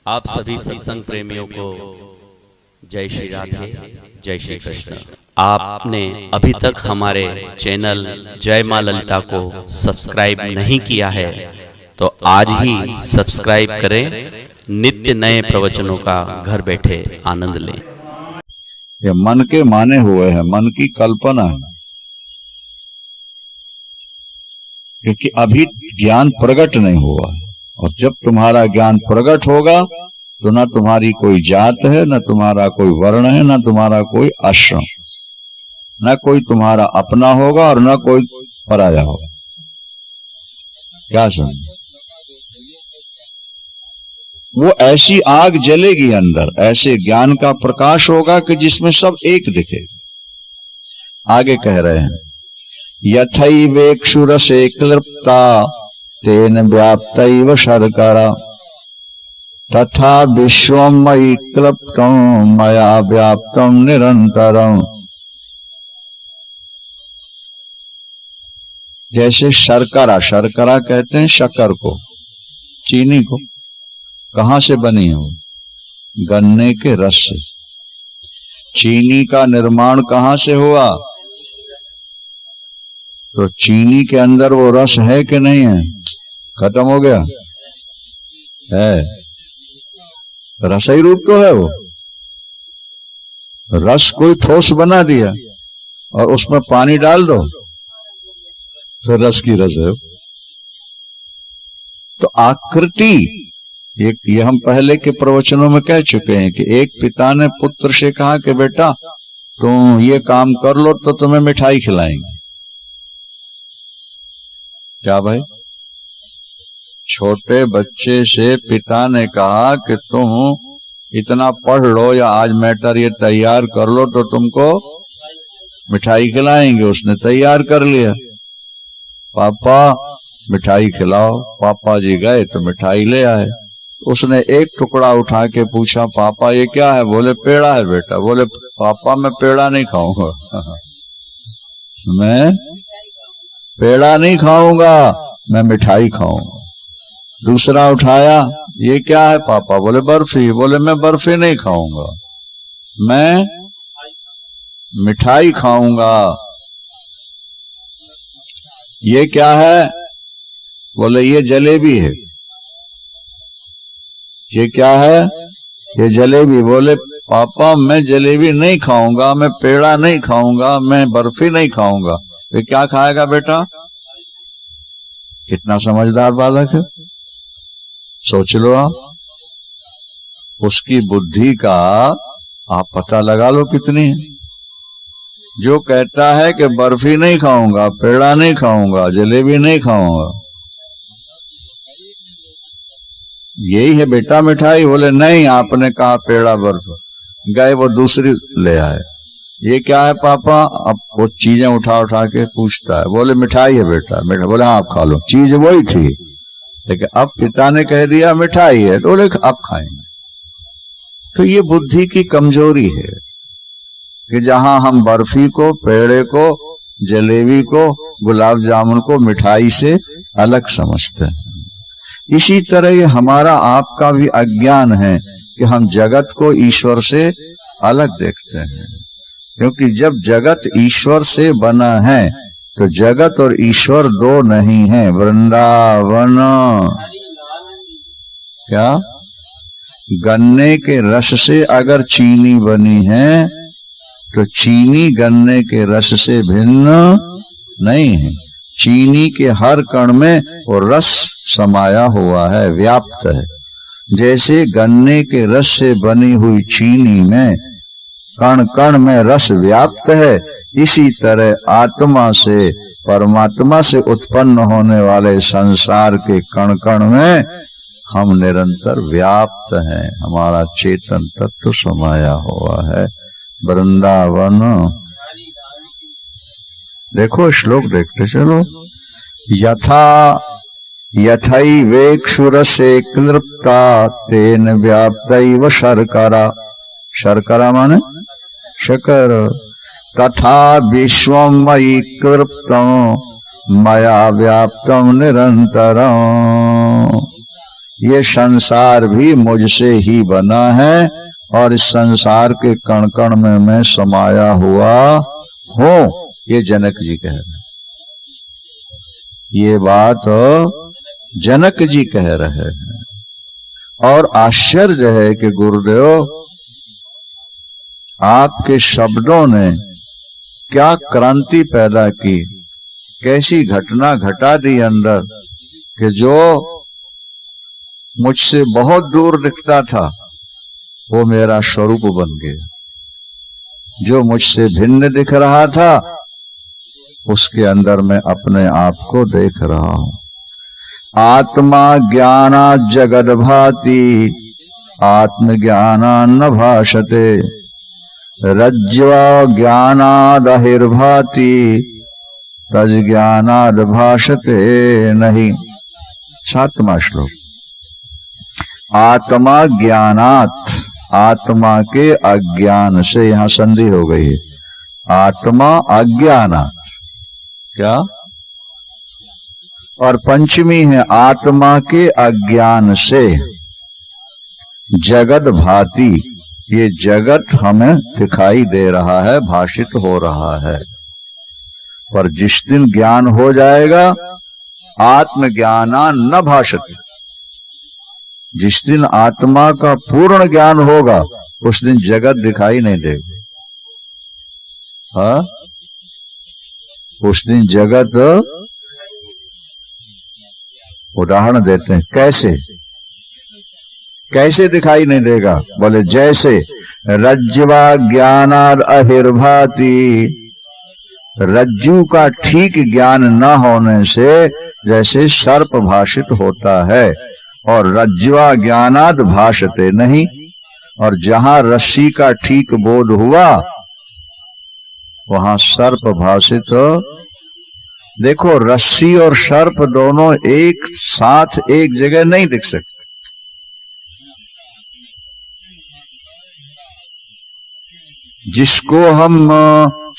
आप सभी सत्संग प्रेमियों को जय श्री राधे, जय श्री कृष्ण। आपने अभी तक हमारे चैनल जय मां ललिता को सब्सक्राइब नहीं किया है तो आज ही सब्सक्राइब करें। नित्य नए प्रवचनों का घर बैठे आनंद लें। ये मन के माने हुए हैं, मन की कल्पना है, क्योंकि अभी ज्ञान प्रकट नहीं हुआ है। और जब तुम्हारा ज्ञान प्रकट होगा तो न तुम्हारी कोई जात है, न तुम्हारा कोई वर्ण है, न तुम्हारा कोई आश्रम, न कोई तुम्हारा अपना होगा और न कोई पराया होगा। क्या समझ? वो ऐसी आग जलेगी अंदर, ऐसे ज्ञान का प्रकाश होगा कि जिसमें सब एक दिखे। आगे कह रहे हैं, यथैवेक्षुरसे क्लृप्ता तेन व्याप्तैव शर्करा तथा विश्वं मयि क्लृप्तं मया व्याप्तं निरंतरं। जैसे शर्करा, शर्करा कहते हैं शक्कर को, चीनी को। कहां से बनी है? गन्ने के रस से। चीनी का निर्माण कहां से हुआ? तो चीनी के अंदर वो रस है कि नहीं है? खत्म हो गया है? रसई रूप तो है वो। रस कोई ठोस बना दिया और उसमें पानी डाल दो तो रस की रस है। तो आकृति, ये हम पहले के प्रवचनों में कह चुके हैं कि एक पिता ने पुत्र से कहा कि बेटा तुम ये काम कर लो तो तुम्हें मिठाई खिलाएंगे। क्या भाई? छोटे बच्चे से पिता ने कहा कि तुम इतना पढ़ लो या आज मैटर ये तैयार कर लो तो तुमको मिठाई खिलाएंगे। उसने तैयार कर लिया, पापा मिठाई खिलाओ। पापा जी गए तो मिठाई ले आए। उसने एक टुकड़ा उठा के पूछा, पापा ये क्या है? बोले पेड़ा है बेटा। बोले पापा मैं पेड़ा नहीं खाऊंगा मैं पेड़ा नहीं खाऊंगा, मैं मिठाई खाऊंगा। दूसरा उठाया, ये क्या है पापा? बोले बर्फी। बोले मैं बर्फी नहीं खाऊंगा, मैं मिठाई खाऊंगा। ये क्या है? बोले ये जलेबी है। ये क्या है? ये जलेबी। बोले पापा मैं जलेबी नहीं खाऊंगा, मैं पेड़ा नहीं खाऊंगा, मैं बर्फी नहीं खाऊंगा। ये क्या खाएगा बेटा? कितना समझदार बालक है, सोच लो आप। उसकी बुद्धि का आप पता लगा लो कितनी है। जो कहता है कि बर्फी नहीं खाऊंगा, पेड़ा नहीं खाऊंगा, जलेबी नहीं खाऊंगा, यही है बेटा मिठाई। बोले नहीं, आपने कहा पेड़ा बर्फ। गए वो दूसरी ले आए। ये क्या है पापा? अब वो चीजें उठा उठा के पूछता है। बोले मिठाई है बेटा। मिठाई। बोले हाँ आप खा लो। चीज वही थी लेकिन अब पिता ने कह दिया मिठाई है तो बोले अब खाएंगे। तो ये बुद्धि की कमजोरी है कि जहां हम बर्फी को, पेड़े को, जलेबी को, गुलाब जामुन को मिठाई से अलग समझते हैं। इसी तरह ये हमारा आपका भी अज्ञान है कि हम जगत को ईश्वर से अलग देखते हैं। क्योंकि जब जगत ईश्वर से बना है तो जगत और ईश्वर दो नहीं है। वृंदावन क्या? गन्ने के रस से अगर चीनी बनी है तो चीनी गन्ने के रस से भिन्न नहीं है। चीनी के हर कण में वो रस समाया हुआ है, व्याप्त है। जैसे गन्ने के रस से बनी हुई चीनी में कण कण में रस व्याप्त है, इसी तरह आत्मा से, परमात्मा से उत्पन्न होने वाले संसार के कण कण में हम निरंतर व्याप्त हैं। हमारा चेतन तत्व समाया हुआ है। वृंदावन। देखो श्लोक देखते चलो। यथा यथैवेक्षुरसे क्लृप्ता तेन व्याप्तैव शर्करा। शर्करा माने शकर। तथा विश्वं मयि क्लृप्तं मया व्याप्तं निरंतरं। ये संसार भी मुझसे ही बना है और इस संसार के कण कण में मैं समाया हुआ हूं। ये जनक जी कह रहे हैं। ये बात जनक जी कह रहे हैं। और आश्चर्य है कि गुरुदेव आपके शब्दों ने क्या क्रांति पैदा की, कैसी घटना घटा दी अंदर कि जो मुझसे बहुत दूर दिखता था वो मेरा स्वरूप बन गया, जो मुझसे भिन्न दिख रहा था उसके अंदर मैं अपने आप को देख रहा हूं। आत्मा ज्ञाना जगद भाति आत्मज्ञाना न भाषते रज्ज्वा ज्ञानादहिर्भाति तज ज्ञानाद भाषते नहीं। 7वां श्लोक। आत्मा ज्ञानात, आत्मा के अज्ञान से, यहां संधि हो गई है। आत्मा अज्ञानात, क्या? और पंचमी है आत्मा के अज्ञान से जगत भाति, ये जगत हमें दिखाई दे रहा है, भाषित हो रहा है। पर जिस दिन ज्ञान हो जाएगा आत्मज्ञाना न भाषते, जिस दिन आत्मा का पूर्ण ज्ञान होगा उस दिन जगत दिखाई नहीं देगा। हाँ, उस दिन जगत, उदाहरण देते हैं, कैसे कैसे दिखाई नहीं देगा? बोले जैसे रज्ज्वा ज्ञानाद अहिर्भाति, रज्जू का ठीक ज्ञान न होने से जैसे सर्प भाषित होता है, और रज्ज्वा ज्ञानाद भाषते नहीं, और जहां रस्सी का ठीक बोध हुआ वहां सर्प भाषित। देखो, रस्सी और सर्प दोनों एक साथ एक जगह नहीं दिख सकते। जिसको हम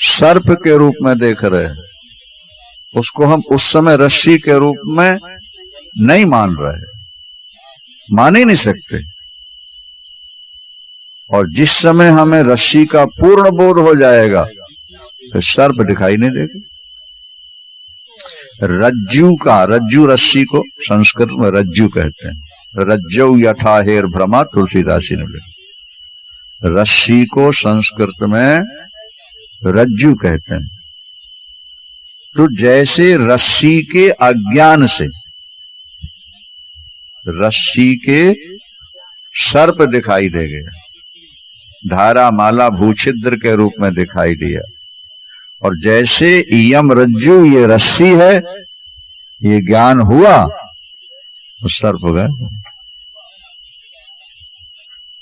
सर्प के रूप में देख रहे हैं उसको हम उस समय रस्सी के रूप में नहीं मान रहे, मान ही नहीं सकते। और जिस समय हमें रस्सी का पूर्ण बोध हो जाएगा फिर सर्प दिखाई नहीं देगा। रज्जू का, रज्जू रस्सी को संस्कृत में रज्जू कहते हैं। रज्जौ यथा हेर भ्रमा, तुलसीदासी ने लिखा। रस्सी को संस्कृत में रज्जू कहते हैं। तो जैसे रस्सी के अज्ञान से रस्सी के सर्प दिखाई दे गया, धारा माला भूछिद्र के रूप में दिखाई दिया, और जैसे यम रज्जू ये रस्सी है, ये ज्ञान हुआ तो सर्प हो गया।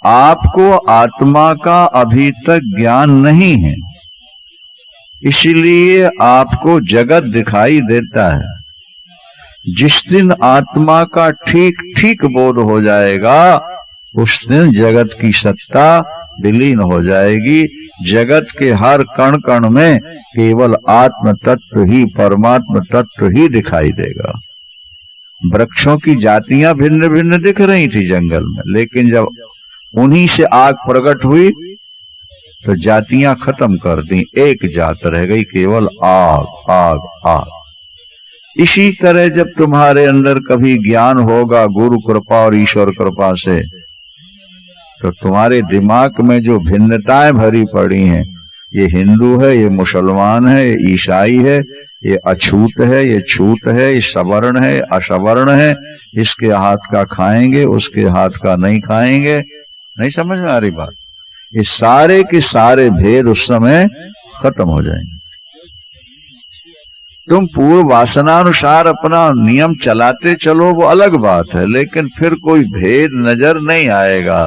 आपको आत्मा का अभी तक ज्ञान नहीं है, इसलिए आपको जगत दिखाई देता है। जिस दिन आत्मा का ठीक ठीक बोध हो जाएगा उस दिन जगत की सत्ता विलीन हो जाएगी। जगत के हर कण कण में केवल आत्म तत्व ही, परमात्म तत्व ही दिखाई देगा। वृक्षों की जातियां भिन्न भिन्न दिख रही थी जंगल में, लेकिन जब उन्हीं से आग प्रकट हुई तो जातियां खत्म कर दी, एक जात रह गई, केवल आग आग आग। इसी तरह जब तुम्हारे अंदर कभी ज्ञान होगा गुरु कृपा और ईश्वर कृपा से, तो तुम्हारे दिमाग में जो भिन्नताएं भरी पड़ी हैं, ये हिंदू है, ये मुसलमान है, ये ईसाई है, ये अछूत है, ये छूत है, ये सवर्ण है, असवर्ण है, इसके हाथ का खाएंगे, उसके हाथ का नहीं खाएंगे। नहीं समझ में आ रही बात? ये सारे के सारे भेद उस समय खत्म हो जाएंगे। तुम पूर्व वासनानुसार अपना नियम चलाते चलो, वो अलग बात है, लेकिन फिर कोई भेद नजर नहीं आएगा।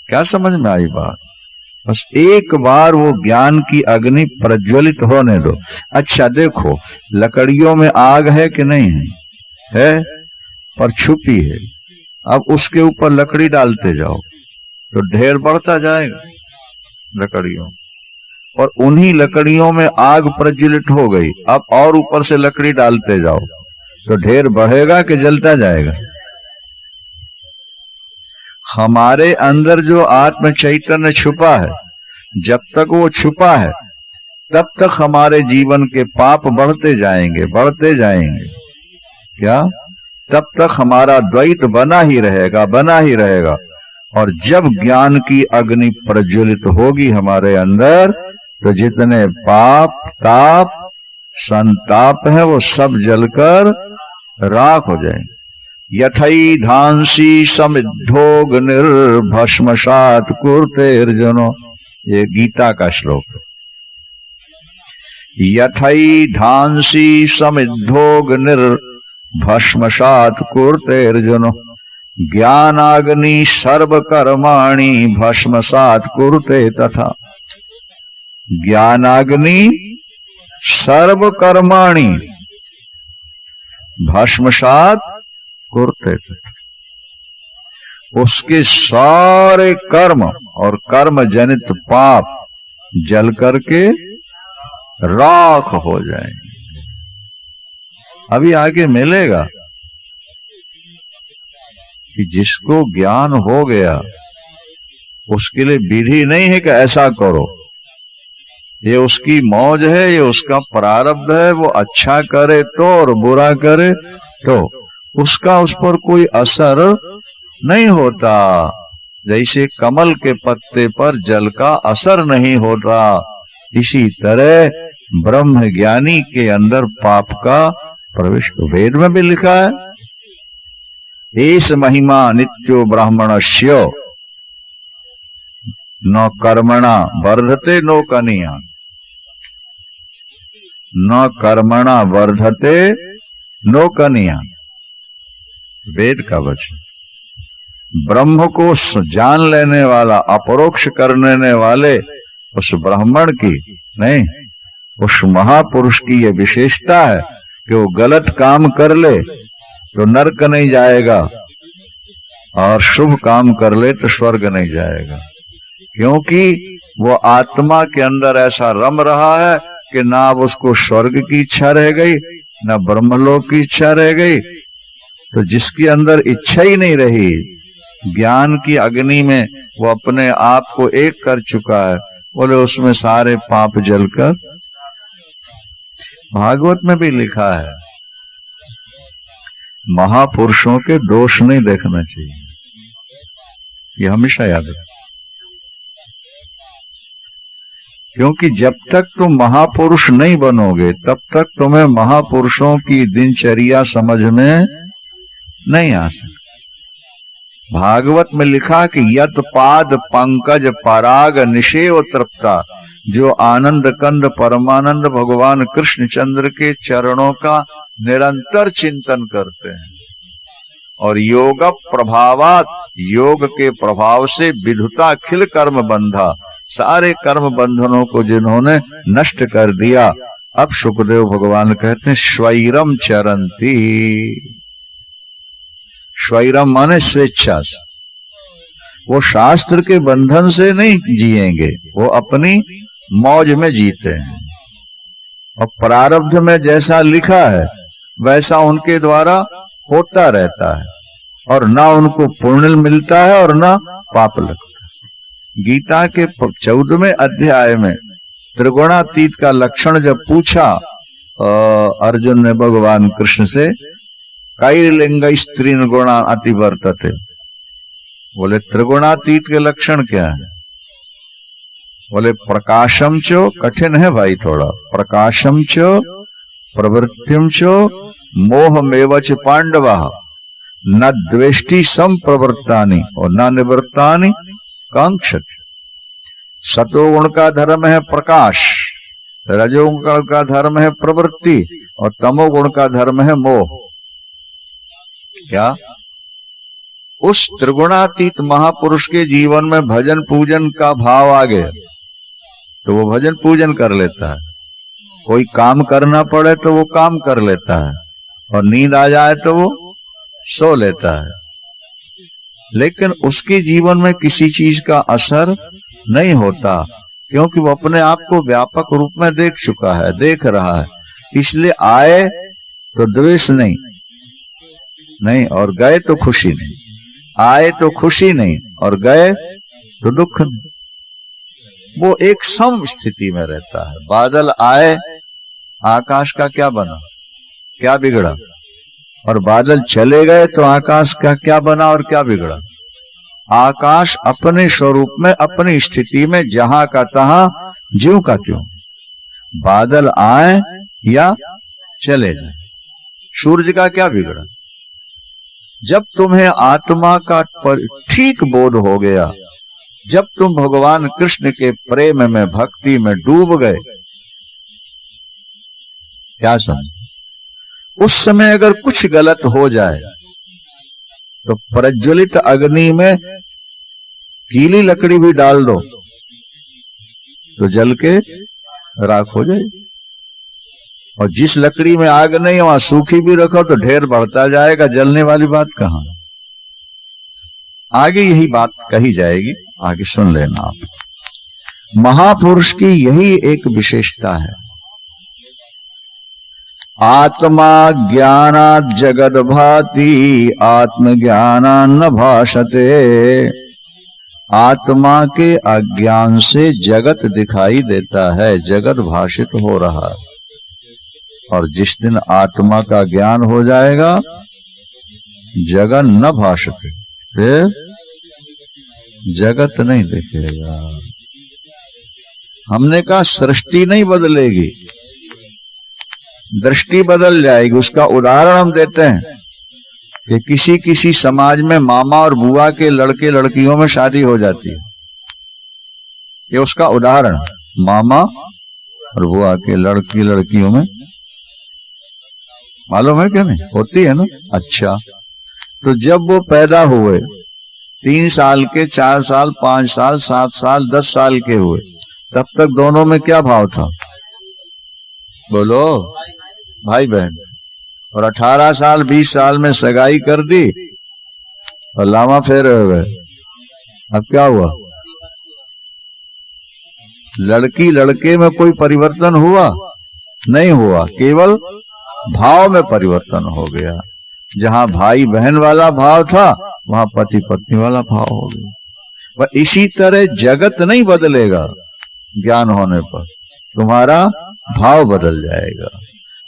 क्या समझ में आई बात? बस एक बार वो ज्ञान की अग्नि प्रज्वलित होने दो। अच्छा देखो, लकड़ियों में आग है कि नहीं है? है, पर छुपी है। अब उसके ऊपर लकड़ी डालते जाओ तो ढेर बढ़ता जाएगा लकड़ियों, और उन्हीं लकड़ियों में आग प्रज्वलित हो गई। अब और ऊपर से लकड़ी डालते जाओ तो ढेर बढ़ेगा कि जलता जाएगा? हमारे अंदर जो आत्म चैतन्य छुपा है, जब तक वो छुपा है तब तक हमारे जीवन के पाप बढ़ते जाएंगे, बढ़ते जाएंगे। क्या? तब तक हमारा द्वैत बना ही रहेगा, बना ही रहेगा। और जब ज्ञान की अग्नि प्रज्वलित होगी हमारे अंदर, तो जितने पाप, ताप, संताप है वो सब जलकर राख हो जाएंगे। यथई धांसी समिद्धोग्निर्भस्मसात् कुरुतेर्जुनो, ये गीता का श्लोक है। यथई धांसी समिद्धोग्निर्भस्मसात् कुरुतेर्जुनो, ज्ञानाग्नि सर्वकर्माणि भस्मसात् कुरुते तथा। ज्ञानाग्नि सर्वकर्माणि भस्मसात् कुरुते तथा। उसके सारे कर्म और कर्म जनित पाप जल करके राख हो जाएंगे। अभी आगे मिलेगा कि जिसको ज्ञान हो गया उसके लिए विधि नहीं है कि ऐसा करो, ये उसकी मौज है, ये उसका प्रारब्ध है। वो अच्छा करे तो और बुरा करे तो उसका उस पर कोई असर नहीं होता। जैसे कमल के पत्ते पर जल का असर नहीं होता, इसी तरह ब्रह्म ज्ञानी के अंदर पाप का प्रवेश। वेद में भी लिखा है, एष महिमा नित्यो ब्राह्मणस्य न कर्मणा वर्धते नो कनिया, न कर्मणा वर्धते नो कनिया। वेद का वचन। ब्रह्म को जान लेने वाला, अपरोक्ष करने वाले उस ब्राह्मण की नहीं, उस महापुरुष की यह विशेषता है कि वो गलत काम कर ले तो नरक नहीं जाएगा और शुभ काम कर ले तो स्वर्ग नहीं जाएगा। क्योंकि वो आत्मा के अंदर ऐसा रम रहा है कि ना अब उसको स्वर्ग की इच्छा रह गई, ना ब्रह्मलोक की इच्छा रह गई। तो जिसके अंदर इच्छा ही नहीं रही, ज्ञान की अग्नि में वो अपने आप को एक कर चुका है, बोले उसमें सारे पाप जलकर। भागवत में भी लिखा है, महापुरुषों के दोष नहीं देखना चाहिए, ये हमेशा याद रखना। क्योंकि जब तक तुम महापुरुष नहीं बनोगे तब तक तुम्हें महापुरुषों की दिनचर्या समझ में नहीं आ सकती। भागवत में लिखा कि यत पाद पंकज पराग निषेव तृप्ता, जो आनंद कंद परमानंद भगवान कृष्ण चंद्र के चरणों का निरंतर चिंतन करते हैं और योग प्रभावात, योग के प्रभाव से विधुता खिल कर्म बंधा, सारे कर्म बंधनों को जिन्होंने नष्ट कर दिया, अब सुखदेव भगवान कहते हैं स्वैरम चरंती। स्वैरम माने स्वेच्छा से, वो शास्त्र के बंधन से नहीं जिएंगे, वो अपनी मौज में जीते हैं और प्रारब्ध में जैसा लिखा है वैसा उनके द्वारा होता रहता है और ना उनको पुण्य मिलता है और ना पाप लगता है। गीता के 14वें अध्याय में त्रिगुणातीत का लक्षण जब पूछा अर्जुन ने भगवान कृष्ण से, कैर्लिंग स्त्रीन गुणा अतिवर्तते, बोले त्रिगुणातीत के लक्षण क्या है? बोले प्रकाशम चो, कठिन है भाई थोड़ा, प्रकाशम चो प्रवृत्तिम चो मोह मेवच पांडवा न द्वेष्टि सम प्रवृत्तानि और न निवृत्तानि कांक्षत। सतोगुण का धर्म है प्रकाश, रजोगुण का धर्म है प्रवृत्ति और तमोगुण का धर्म है मोह। क्या? उस त्रिगुणातीत महापुरुष के जीवन में भजन पूजन का भाव आ गया तो वो भजन पूजन कर लेता है, कोई काम करना पड़े तो वो काम कर लेता है और नींद आ जाए तो वो सो लेता है। लेकिन उसके जीवन में किसी चीज का असर नहीं होता क्योंकि वो अपने आप को व्यापक रूप में देख चुका है, देख रहा है। इसलिए आए तो द्वेष नहीं और गए तो खुशी नहीं। आए तो खुशी नहीं और गए तो दुख नहीं। वो एक सम स्थिति में रहता है। बादल आए, आकाश का क्या बना, क्या बिगड़ा, और बादल चले गए तो आकाश का क्या बना और क्या बिगड़ा। आकाश अपने स्वरूप में, अपनी स्थिति में जहां का तहां, ज्यों का त्यों। बादल आए या चले जाए, सूरज का क्या बिगड़ा। जब तुम्हें आत्मा का ठीक बोध हो गया, जब तुम भगवान कृष्ण के प्रेम में, भक्ति में डूब गए, क्या समझ, उस समय अगर कुछ गलत हो जाए तो प्रज्वलित अग्नि में गीली लकड़ी भी डाल दो तो जल के राख हो जाएगी। और जिस लकड़ी में आग नहीं, वहां सूखी भी रखो तो ढेर बढ़ता जाएगा, जलने वाली बात कहां। आगे यही बात कही जाएगी, आगे सुन लेना आप। महापुरुष की यही एक विशेषता है। आत्मा ज्ञानात् जगद भाति, आत्मज्ञानान् न भाषते। आत्मा के अज्ञान से जगत दिखाई देता है, जगत भाषित हो रहा है। और जिस दिन आत्मा का ज्ञान हो जाएगा, जगत न भाषते, फिर जगत नहीं दिखेगा। हमने कहा सृष्टि नहीं बदलेगी, दृष्टि बदल जाएगी। उसका उदाहरण हम देते हैं कि किसी किसी समाज में मामा और बुआ के लड़के लड़कियों में शादी हो जाती है। ये उसका उदाहरण, मामा और बुआ के लड़की लड़कियों में, मालूम है क्या नहीं, होती है ना। अच्छा, तो जब वो पैदा हुए, 3 साल के, 4 साल, 5 साल, 7 साल, 10 साल के हुए, तब तक दोनों में क्या भाव था, बोलो, भाई बहन। और 18 साल 20 साल में सगाई कर दी और लामा फेरे हो गए। अब क्या हुआ, लड़की लड़के में कोई परिवर्तन हुआ नहीं हुआ, केवल भाव में परिवर्तन हो गया। जहां भाई बहन वाला भाव था, वहां पति पत्नी वाला भाव हो गया। वह इसी तरह जगत नहीं बदलेगा, ज्ञान होने पर तुम्हारा भाव बदल जाएगा।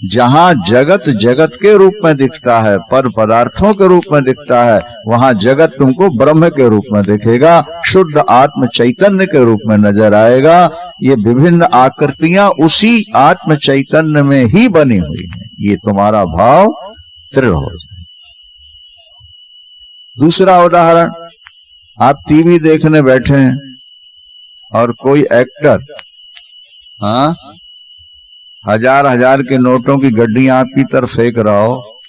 जहां जगत जगत के रूप में दिखता है, पर पदार्थों के रूप में दिखता है, वहां जगत तुमको ब्रह्म के रूप में दिखेगा, शुद्ध आत्म चैतन्य के रूप में नजर आएगा। ये विभिन्न आकृतियां उसी आत्म चैतन्य में ही बनी हुई हैं। ये तुम्हारा भाव दृढ़ हो जाए। दूसरा उदाहरण, आप टीवी देखने बैठे हैं और कोई एक्टर, हाँ, 1000 के नोटों की गड्डियां आपकी तरफ फेंक रहा हो,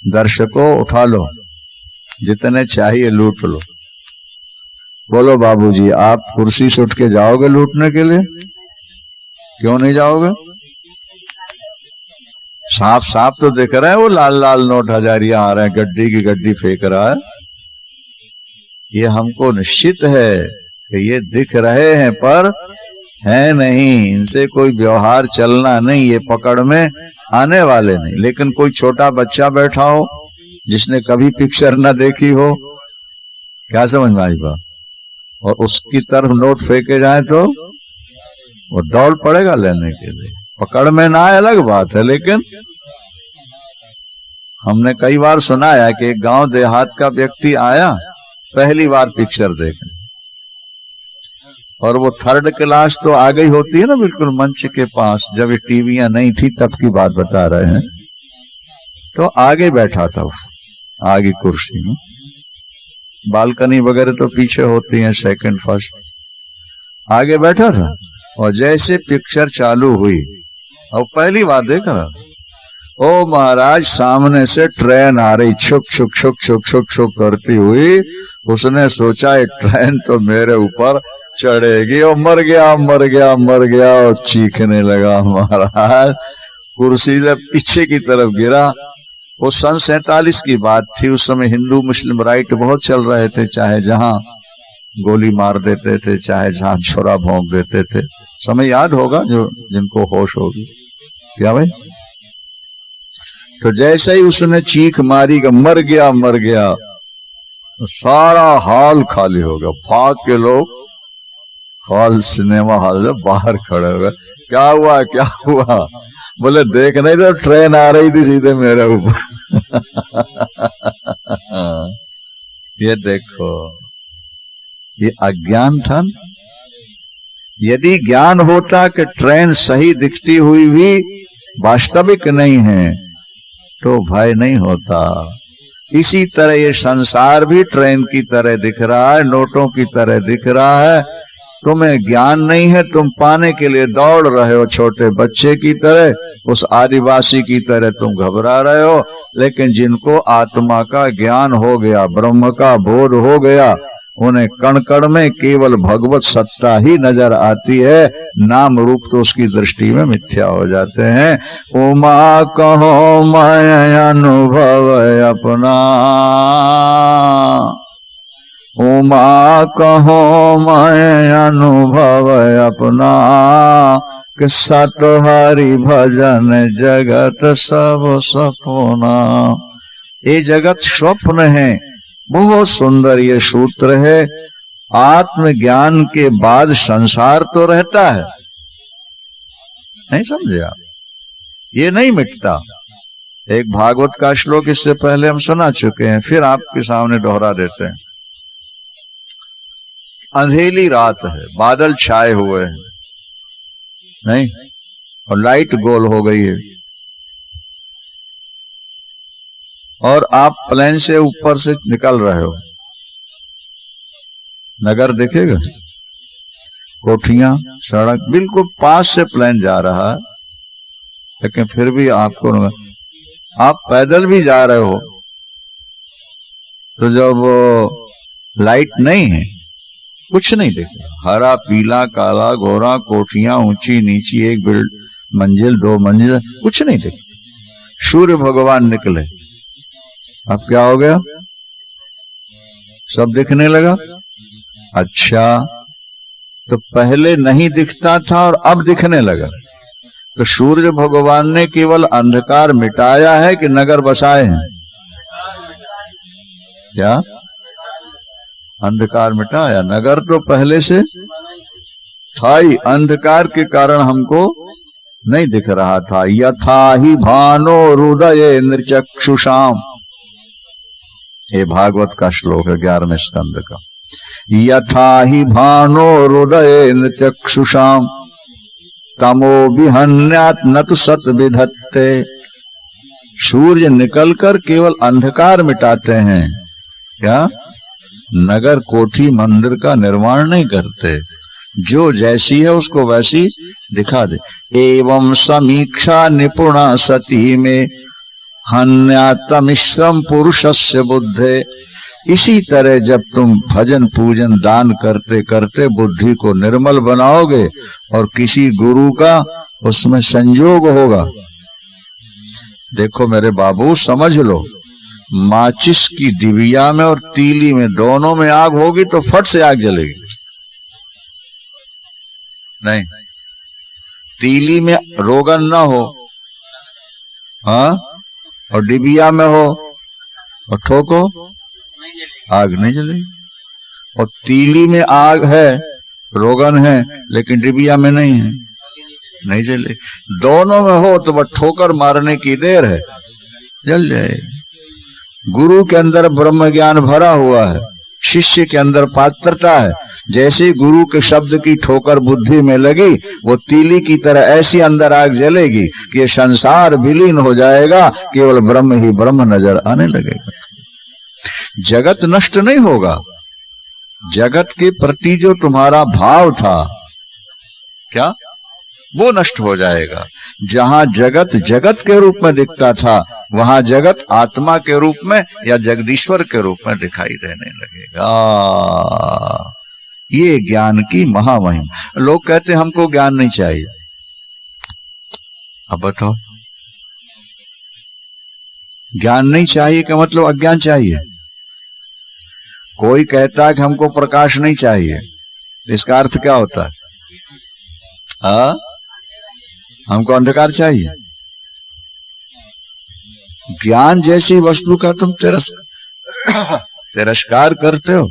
दर्शकों उठा लो, जितने चाहिए लूट लो। बोलो बाबूजी, आप कुर्सी से उठ के जाओगे लूटने के लिए? क्यों नहीं जाओगे? साफ साफ तो दिख रहा है, वो लाल लाल नोट हजारियां आ रहे हैं, गड्डी की गड्डी फेंक रहा है। ये हमको निश्चित है कि ये दिख रहे हैं पर है नहीं, इनसे कोई व्यवहार चलना नहीं, ये पकड़ में आने वाले नहीं। लेकिन कोई छोटा बच्चा बैठा हो जिसने कभी पिक्चर न देखी हो, क्या समझ में आई बात, और उसकी तरफ नोट फेंके जाए तो वो दौड़ पड़ेगा लेने के लिए। पकड़ में ना आए अलग बात है, लेकिन हमने कई बार सुना है कि एक गांव देहात का व्यक्ति आया पहली बार पिक्चर देखने, और वो 3rd क्लास तो आ गई होती है ना बिल्कुल मंच के पास, जब ये टीवियां नहीं थी तब की बात बता रहे हैं, तो आगे बैठा था, आगे कुर्सी में। बालकनी वगैरह तो पीछे होती हैं, 2nd 1st, आगे बैठा था। और जैसे पिक्चर चालू हुई, और पहली बार देख रहा, ओ महाराज, सामने से ट्रेन आ रही, छुक छुक छुक छुक छुक छुक करती हुई। उसने सोचा ये ट्रेन तो मेरे ऊपर चढ़ेगी, और मर गया मर गया मर गया, और चीखने लगा। महाराज कुर्सी से पीछे की तरफ गिरा। वो सन 47 की बात थी। उस समय हिंदू मुस्लिम राइट बहुत चल रहे थे, चाहे जहां गोली मार देते थे, चाहे जहां छुरा भोंक देते थे। समय याद होगा जो जिनको होश होगी, क्या भाई? तो जैसे ही उसने चीख मारी कि मर गया मर गया, सारा हॉल खाली हो गया, भाग के लोग हॉल, सिनेमा हॉल से बाहर खड़े हुए। क्या हुआ क्या हुआ? बोले देख नहीं तो ट्रेन आ रही थी सीधे मेरे ऊपर। ये देखो, ये अज्ञान था न? यदि ज्ञान होता कि ट्रेन सही दिखती हुई भी वास्तविक नहीं है तो भय नहीं होता। इसी तरह ये संसार भी ट्रेन की तरह दिख रहा है, नोटों की तरह दिख रहा है। तुम्हें ज्ञान नहीं है, तुम पाने के लिए दौड़ रहे हो, छोटे बच्चे की तरह, उस आदिवासी की तरह तुम घबरा रहे हो। लेकिन जिनको आत्मा का ज्ञान हो गया, ब्रह्म का बोध हो गया, उन्हें कण कण में केवल भगवत सत्ता ही नजर आती है, नाम रूप तो उसकी दृष्टि में मिथ्या हो जाते हैं। उमा कहो मैं अनुभव अपना, उमा कहो मैं अनुभव अपना, कि सत हरि भजन जगत सब सपना। ये जगत स्वप्न है। बहुत सुंदर ये सूत्र है। आत्मज्ञान के बाद संसार तो रहता है, नहीं समझे आप? ये नहीं मिटता। एक भागवत का श्लोक इससे पहले हम सुना चुके हैं, फिर आपके सामने दोहरा देते हैं। अंधेरी रात है, बादल छाए हुए हैं, नहीं, और लाइट गोल हो गई है, और आप प्लेन से ऊपर से निकल रहे हो। नगर दिखेगा, कोठियां, सड़क बिल्कुल पास से प्लेन जा रहा है, लेकिन फिर भी आपको, आप पैदल भी जा रहे हो तो जब लाइट नहीं है कुछ नहीं दिखता। हरा पीला काला गोरा, कोठियां ऊंची नीची, एक मंजिल दो मंजिल, कुछ नहीं दिखता। सूर्य भगवान निकले, अब क्या हो गया? सब दिखने लगा। अच्छा, तो पहले नहीं दिखता था और अब दिखने लगा। तो सूर्य भगवान ने केवल अंधकार मिटाया है कि नगर बसाए हैं? क्या अंधकार मिटाया? नगर तो पहले से था ही, अंधकार के कारण हमको नहीं दिख रहा था। यथा ही भानो हृदय नृचक्षुषाम, ये भागवत का श्लोक है 11वें स्कंद का। यथा ही भानो हृदय नृचक्षुषाम, तमो विहन्यात् न तु सत विधत्ते। सूर्य निकलकर केवल अंधकार मिटाते हैं, क्या नगर कोठी मंदिर का निर्माण नहीं करते। जो जैसी है उसको वैसी दिखा दे। एवं समीक्षा निपुणा सती में हन्यातमिश्रम पुरुषस्य बुद्धे। इसी तरह जब तुम भजन पूजन दान करते करते बुद्धि को निर्मल बनाओगे और किसी गुरु का उसमें संयोग होगा। देखो मेरे बाबू, समझ लो, माचिस की डिबिया में और तीली में, दोनों में आग होगी तो फट से आग जलेगी। नहीं, तीली में रोगन ना हो, हाँ, और डिबिया में हो और ठोको, आग नहीं जलेगी। और तीली में आग है, रोगन है, लेकिन डिबिया में नहीं है, नहीं जले। दोनों में हो तो बस ठोकर मारने की देर है, जल जाएगी। गुरु के अंदर ब्रह्म ज्ञान भरा हुआ है, शिष्य के अंदर पात्रता है। जैसे गुरु के शब्द की ठोकर बुद्धि में लगी, वो तीली की तरह ऐसी अंदर आग जलेगी कि ये संसार विलीन हो जाएगा, केवल ब्रह्म ही ब्रह्म नजर आने लगेगा। जगत नष्ट नहीं होगा, जगत के प्रति जो तुम्हारा भाव था, क्या वो नष्ट हो जाएगा। जहां जगत जगत के रूप में दिखता था, वहां जगत आत्मा के रूप में या जगदीश्वर के रूप में दिखाई देने लगेगा। ये ज्ञान की महामहिमा। लोग कहते हमको ज्ञान नहीं चाहिए। अब बताओ, ज्ञान नहीं चाहिए का मतलब अज्ञान चाहिए। कोई कहता है कि हमको प्रकाश नहीं चाहिए, इसका अर्थ क्या होता है? हमको अंधकार चाहिए। ज्ञान जैसी वस्तु का तुम तिरस्कार, तिरस्कार करते हो।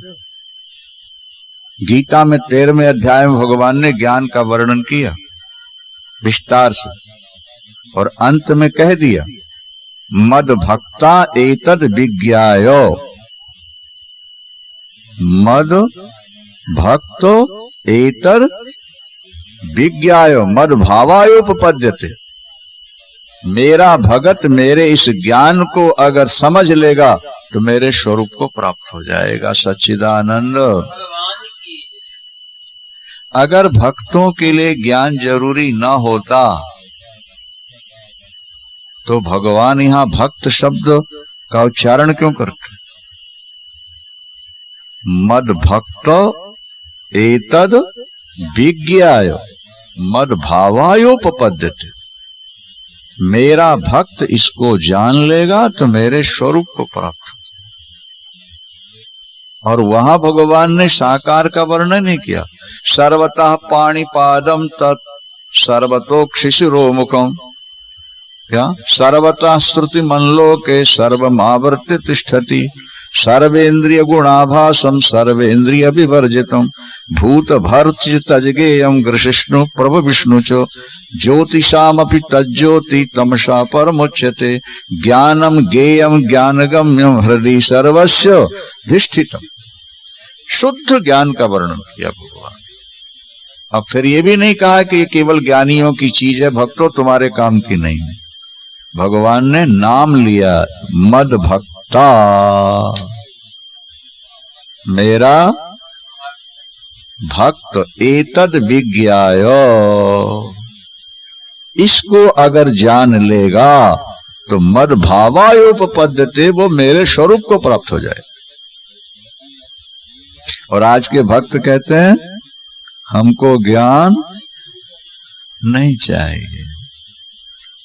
गीता में 13वें अध्याय में भगवान ने ज्ञान का वर्णन किया विस्तार से और अंत में कह दिया मद भक्ता एतद विज्ञायो, मद भक्तो एतद विज्ञायो मद भावायोपपद्यते। मेरा भगत मेरे इस ज्ञान को अगर समझ लेगा तो मेरे स्वरूप को प्राप्त हो जाएगा। सच्चिदानंद। अगर भक्तों के लिए ज्ञान जरूरी न होता तो भगवान यहां भक्त शब्द का उच्चारण क्यों करते? मद भक्त एतद विज्ञाय मद भावायोपपद्यते। मेरा भक्त इसको जान लेगा तो मेरे स्वरूप को प्राप्त हो। और वहां भगवान ने साकार का वर्णन नहीं किया। सर्वतः पाणिपादम तत् सर्वतोक्षिशिरो मुखम, क्या सर्वतः श्रुति मनलोके सर्वमावर्त्य तिष्ठति, सर्वेन्द्रिय गुणाभासम सर्वेन्द्रिय विवर्जितम, भूत भर्त्य तजगेयम ग्रशिष्णु प्रभु विष्णु च, ज्योतिषामपि तज्ज्योति तमसा परमुच्यते, ज्ञानम गेयम ज्ञानगम्यम हृदि सर्वस्य धिष्ठितम। शुद्ध ज्ञान का वर्णन किया भगवान। अब फिर ये भी नहीं कहा कि ये केवल ज्ञानियों की चीज है, भक्तों तुम्हारे काम की नहीं है। भगवान ने नाम लिया मद भक्ता, मेरा भक्त एतद विज्ञाय, इसको अगर जान लेगा तो मद भावायोपपद्यते, वो मेरे स्वरूप को प्राप्त हो जाए। और आज के भक्त कहते हैं हमको ज्ञान नहीं चाहिए।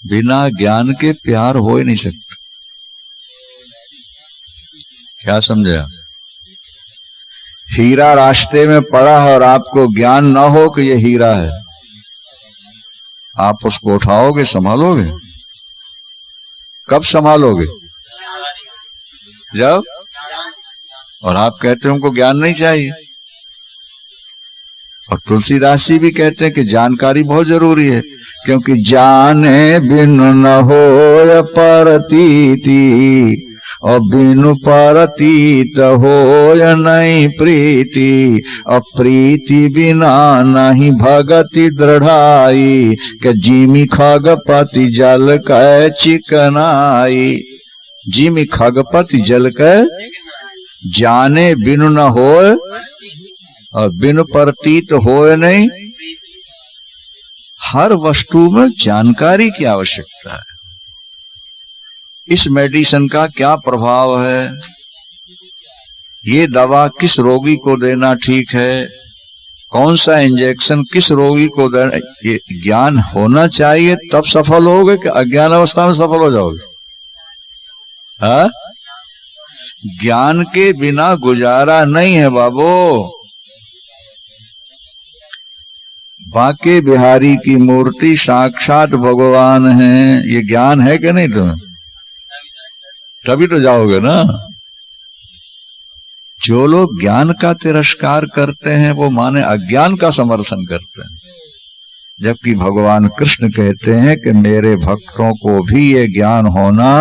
बिना ज्ञान के प्यार हो ही नहीं सकता। क्या समझा? हीरा रास्ते में पड़ा है और आपको ज्ञान ना हो कि ये हीरा है, आप उसको उठाओगे, संभालोगे? कब संभालोगे? जब। और आप कहते हो हमको ज्ञान नहीं चाहिए। और तुलसीदास जी भी कहते हैं कि जानकारी बहुत जरूरी है, क्योंकि जाने बिनु न होय परतीति, और बिनु परतीत होय नहीं प्रीति, और प्रीति बिना नहीं भगति दृढ़ाई, के जिमि खगपति जल कै चिकनाई। जिमि खगपति जल कै, जाने बिनु न होय और बिनु प्रतीत होय नहीं। हर वस्तु में जानकारी की आवश्यकता है। इस मेडिसिन का क्या प्रभाव है, ये दवा किस रोगी को देना ठीक है, कौन सा इंजेक्शन किस रोगी को देना, ये ज्ञान होना चाहिए, तब सफल होगे कि अज्ञान अवस्था में सफल हो जाओगे? हाँ, ज्ञान के बिना गुजारा नहीं है बाबू। बांके बिहारी की मूर्ति साक्षात भगवान है, ये ज्ञान है कि नहीं तुम्हें? तभी तो जाओगे ना। जो लोग ज्ञान का तिरस्कार करते हैं वो माने अज्ञान का समर्थन करते हैं, जबकि भगवान कृष्ण कहते हैं कि मेरे भक्तों को भी ये ज्ञान होना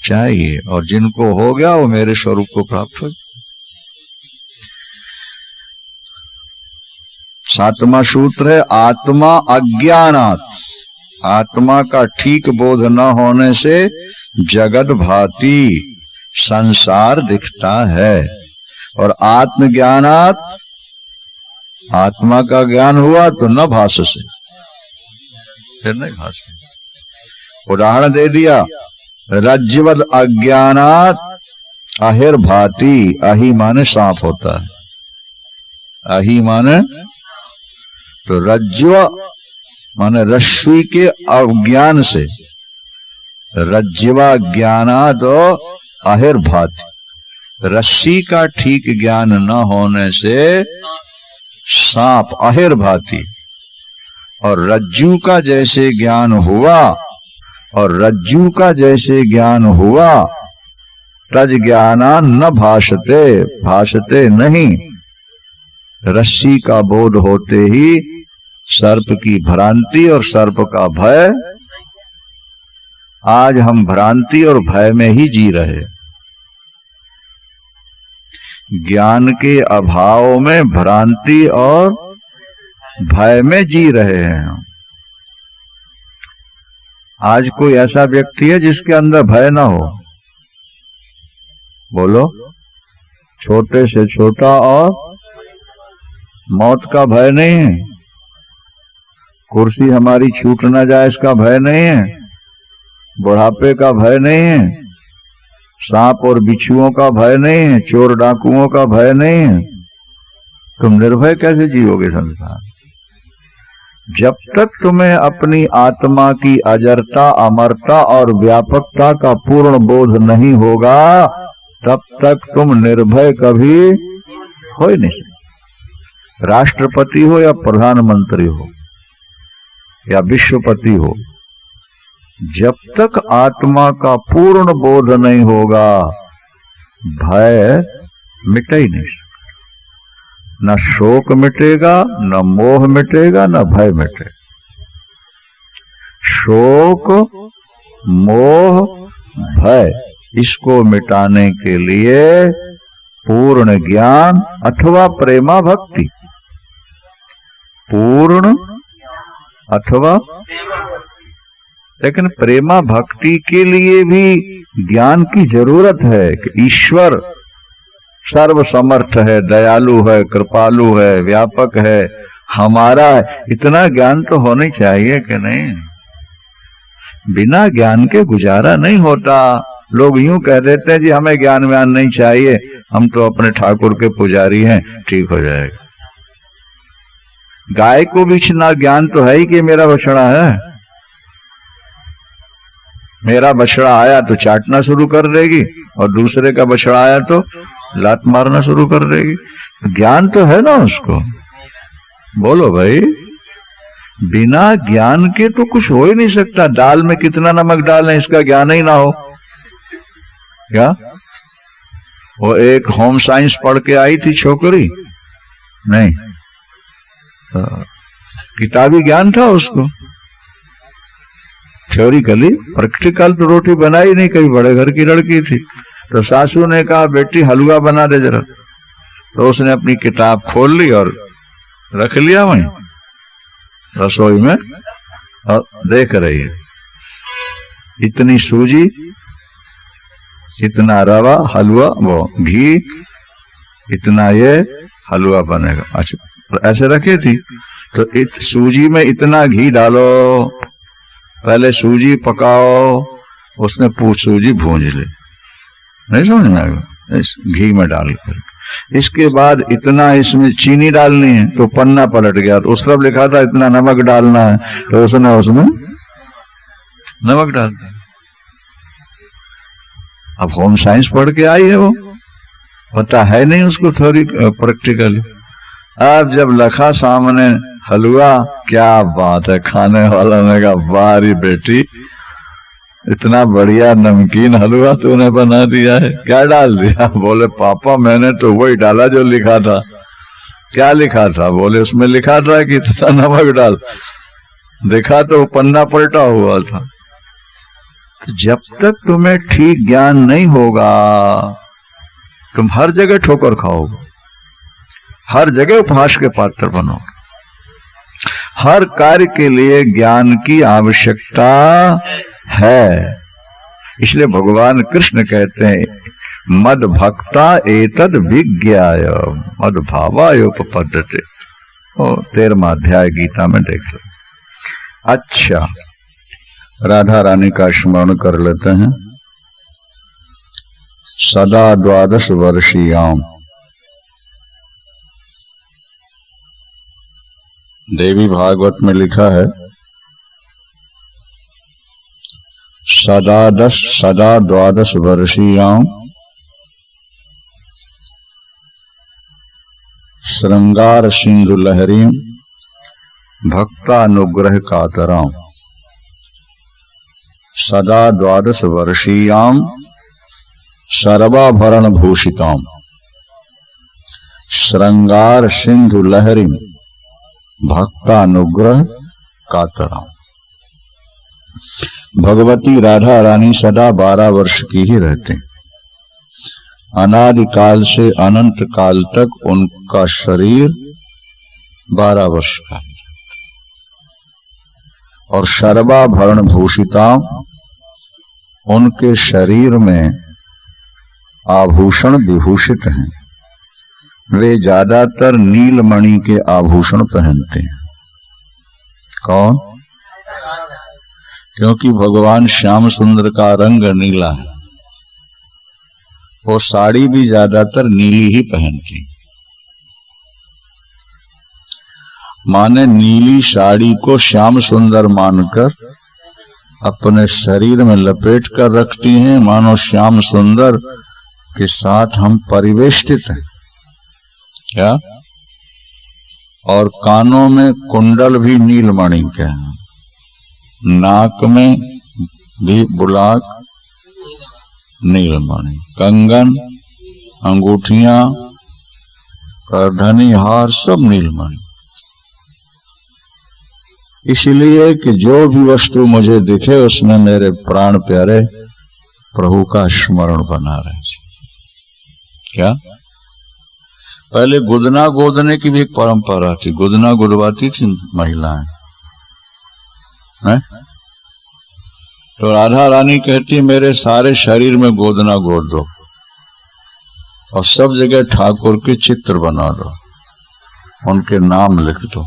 चाहिए, और जिनको हो गया वो मेरे स्वरूप को प्राप्त हो। 7वां सूत्र है आत्मा अज्ञानात्। आत्मा का ठीक बोध न होने से जगत भाति संसार दिखता है, और आत्मज्ञानात्, आत्मा का ज्ञान हुआ तो न भास से, फिर नहीं भास। उदाहरण दे दिया, रज्जुवद अज्ञानात् अहिर्भाति। अहि माने सांप होता है, अहि माने तो रज्जु माने रश्मि के अज्ञान से, रज्जुवा ज्ञानात् अहिर्भाति। रस्सी का ठीक ज्ञान न होने से सांप अहिर्भाति, और रज्जू का जैसे ज्ञान हुआ, और रज्जू का जैसे ज्ञान हुआ तज ज्ञाना न भाषते, भाषते नहीं। रस्सी का बोध होते ही सर्प की भ्रांति और सर्प का भय। आज हम भ्रांति और भय में ही जी रहे। ज्ञान के अभाव में भ्रांति और भय में जी रहे हैं। आज कोई ऐसा व्यक्ति है जिसके अंदर भय ना हो? बोलो। छोटे से छोटा और मौत का भय नहीं है। कुर्सी हमारी छूट ना जाए इसका भय नहीं है। बुढ़ापे का भय नहीं है। सांप और बिच्छुओं का भय नहीं है। चोर डाकुओं का भय नहीं है। तुम निर्भय कैसे जियोगे संसार? जब तक तुम्हें अपनी आत्मा की अजरता, अमरता और व्यापकता का पूर्ण बोध नहीं होगा, तब तक तुम निर्भय कभी हो ही नहीं सकते। राष्ट्रपति हो या प्रधानमंत्री हो या विश्वपति हो, जब तक आत्मा का पूर्ण बोध नहीं होगा, भय मिट ही नहीं सकता। न शोक मिटेगा, न मोह मिटेगा, न भय मिटेगा। शोक, मोह, भय, इसको मिटाने के लिए पूर्ण ज्ञान अथवा प्रेमा भक्ति, पूर्ण अथवा, लेकिन प्रेमा भक्ति के लिए भी ज्ञान की जरूरत है कि ईश्वर सर्व समर्थ है, दयालु है, कृपालु है, व्यापक है, हमारा है। इतना ज्ञान तो होना चाहिए कि नहीं? बिना ज्ञान के गुजारा नहीं होता। लोग यूं कह देते हैं जी हमें ज्ञान व्यान नहीं चाहिए, हम तो अपने ठाकुर के पुजारी हैं, ठीक हो जाएगा। गाय को भी इतना ज्ञान तो है ही कि मेरा बछड़ा है, मेरा बछड़ा आया तो चाटना शुरू कर देगी और दूसरे का बछड़ा आया तो लात मारना शुरू कर देगी। ज्ञान तो है ना उसको। बोलो भाई, बिना ज्ञान के तो कुछ हो ही नहीं सकता। दाल में कितना नमक डालें इसका ज्ञान ही ना हो क्या? वो एक होम साइंस पढ़ के आई थी छोकरी, नहीं किताबी ज्ञान था उसको। थ्योरिकली, प्रैक्टिकल तो रोटी बनाई नहीं, कहीं बड़े घर की लड़की थी। तो सासू ने कहा बेटी हलवा बना दे जरा, तो उसने अपनी किताब खोल ली और रख लिया वहीं रसोई में और देख रही है। इतनी सूजी, इतना रवा हलवा, वो घी, इतना ये हलवा बनेगा। अच्छा, ऐसे रखी थी तो सूजी में इतना घी डालो, पहले सूजी पकाओ, उसने सूजी भूंज ले, नहीं समझ में आएगा, इस घी में डालकर। इसके बाद इतना इसमें चीनी डालनी है, तो पन्ना पलट गया, तो उस तरफ लिखा था इतना नमक डालना है, तो उसने उसमें नमक डाल दिया। अब होम साइंस पढ़ के आई है, वो पता है नहीं उसको थोड़ी प्रैक्टिकल। अब जब लखा सामने हलवा, क्या बात है, खाने वाला ने कहा बारी बेटी इतना बढ़िया नमकीन हलवा तूने बना दिया है, क्या डाल दिया? बोले पापा मैंने तो वही डाला जो लिखा था। क्या लिखा था? बोले उसमें लिखा था कि इतना नमक डाल। देखा तो पन्ना पलटा हुआ था। तो जब तक तुम्हें ठीक ज्ञान नहीं होगा, तुम हर जगह ठोकर खाओगे, हर जगह उपहास के पात्र बनोगे। हर कार्य के लिए ज्ञान की आवश्यकता है। इसलिए भगवान कृष्ण कहते हैं मद भक्ता एतद विज्ञाय मद भावायोपपद्यते। 13वां अध्याय गीता में देख लो। अच्छा, राधा रानी का स्मरण कर लेते हैं। सदा 12 वर्षीयाम देवी भागवत में लिखा है सदा 12 वर्षीयाम श्रृंगार सिंधु लहरी भक्तानुग्रह कातराम। सदा 12 वर्षीयाम सर्वाभरण भूषिताम श्रृंगार सिंधु लहरी भक्तानुग्रह कातराम। भगवती राधा रानी सदा 12 वर्ष की ही रहते। अनादि काल से अनंत काल तक उनका शरीर 12 वर्ष का है। और सर्वाभरण भूषिताम, उनके शरीर में आभूषण विभूषित हैं। वे ज्यादातर नीलमणि के आभूषण पहनते हैं। कौन? क्योंकि भगवान श्याम सुंदर का रंग नीला है। वो साड़ी भी ज्यादातर नीली ही पहनती। माने नीली साड़ी को श्याम सुंदर मानकर अपने शरीर में लपेट कर रखती हैं, मानो श्याम सुंदर के साथ हम परिवेष्टित हैं। क्या? और कानों में कुंडल भी नीलमणि के हैं, नाक में भी बुलाक नीलमणि, कंगन, अंगूठियां, करधनी, हार सब नीलमणि। इसलिए कि जो भी वस्तु मुझे दिखे उसमें मेरे प्राण प्यारे प्रभु का स्मरण बना रहे। क्या? पहले गुदना गोदने की भी एक परंपरा थी, गुदना गुदवाती थी महिलाएं, है? तो राधा रानी कहती मेरे सारे शरीर में गोदना गोद दो और सब जगह ठाकुर के चित्र बना दो, उनके नाम लिख दो,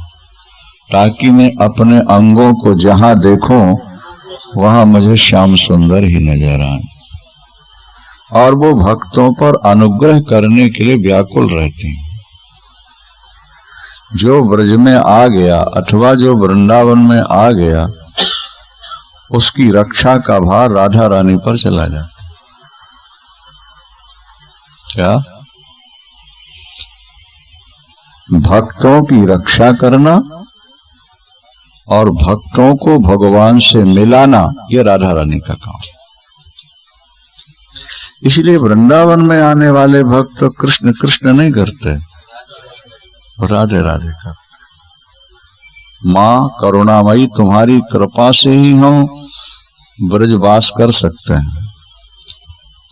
ताकि मैं अपने अंगों को जहां देखूं वहां मुझे श्याम सुंदर ही नजर आए। और वो भक्तों पर अनुग्रह करने के लिए व्याकुल रहते हैं। जो ब्रज में आ गया अथवा जो वृंदावन में आ गया, उसकी रक्षा का भार राधा रानी पर चला जाता। क्या? भक्तों की रक्षा करना और भक्तों को भगवान से मिलाना, ये राधा रानी का काम। इसलिए वृंदावन में आने वाले भक्त कृष्ण कृष्ण नहीं करते, राधे राधे करते। मां करुणामयी, तुम्हारी कृपा से ही हम ब्रजवास कर सकते हैं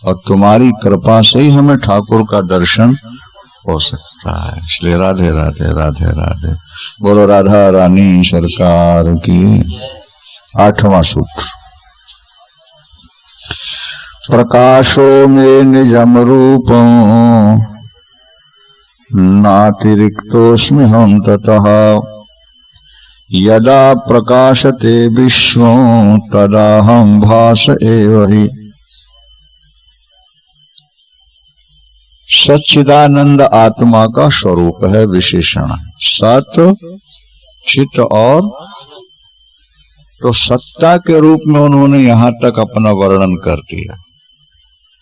और तुम्हारी कृपा से ही हमें ठाकुर का दर्शन हो सकता है। इसलिए राधे राधे राधे राधे बोलो राधा रानी सरकार की। 8वां सूत्र, प्रकाशो में निजम रूपं नातिरिक्तोस्मि हम ततः यदा प्रकाशते विश्वं तदा हम भास एव हि। सच्चिदानंद आत्मा का स्वरूप है, विशेषण सत चित और तो सत्ता के रूप में उन्होंने यहां तक अपना वर्णन कर दिया।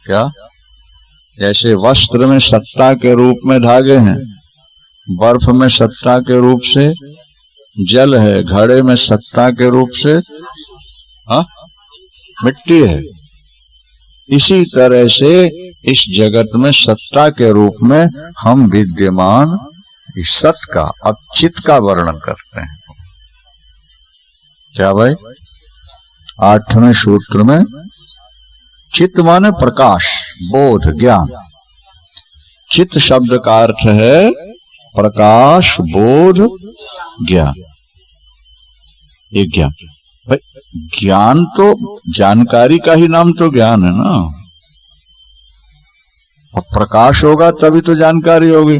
क्या? जैसे वस्त्र में सत्ता के रूप में धागे हैं, बर्फ में सत्ता के रूप से जल है, घड़े में सत्ता के रूप से मिट्टी है। इसी तरह से इस जगत में सत्ता के रूप में हम विद्यमान इस सत का, अब चित का वर्णन करते हैं। क्या भाई? 8वें सूत्र में चित माने प्रकाश, बोध, ज्ञान। चित शब्द का अर्थ है प्रकाश, बोध, ज्ञान। ये ज्ञान, भाई ज्ञान तो जानकारी का ही नाम तो ज्ञान है ना। और प्रकाश होगा तभी तो जानकारी होगी।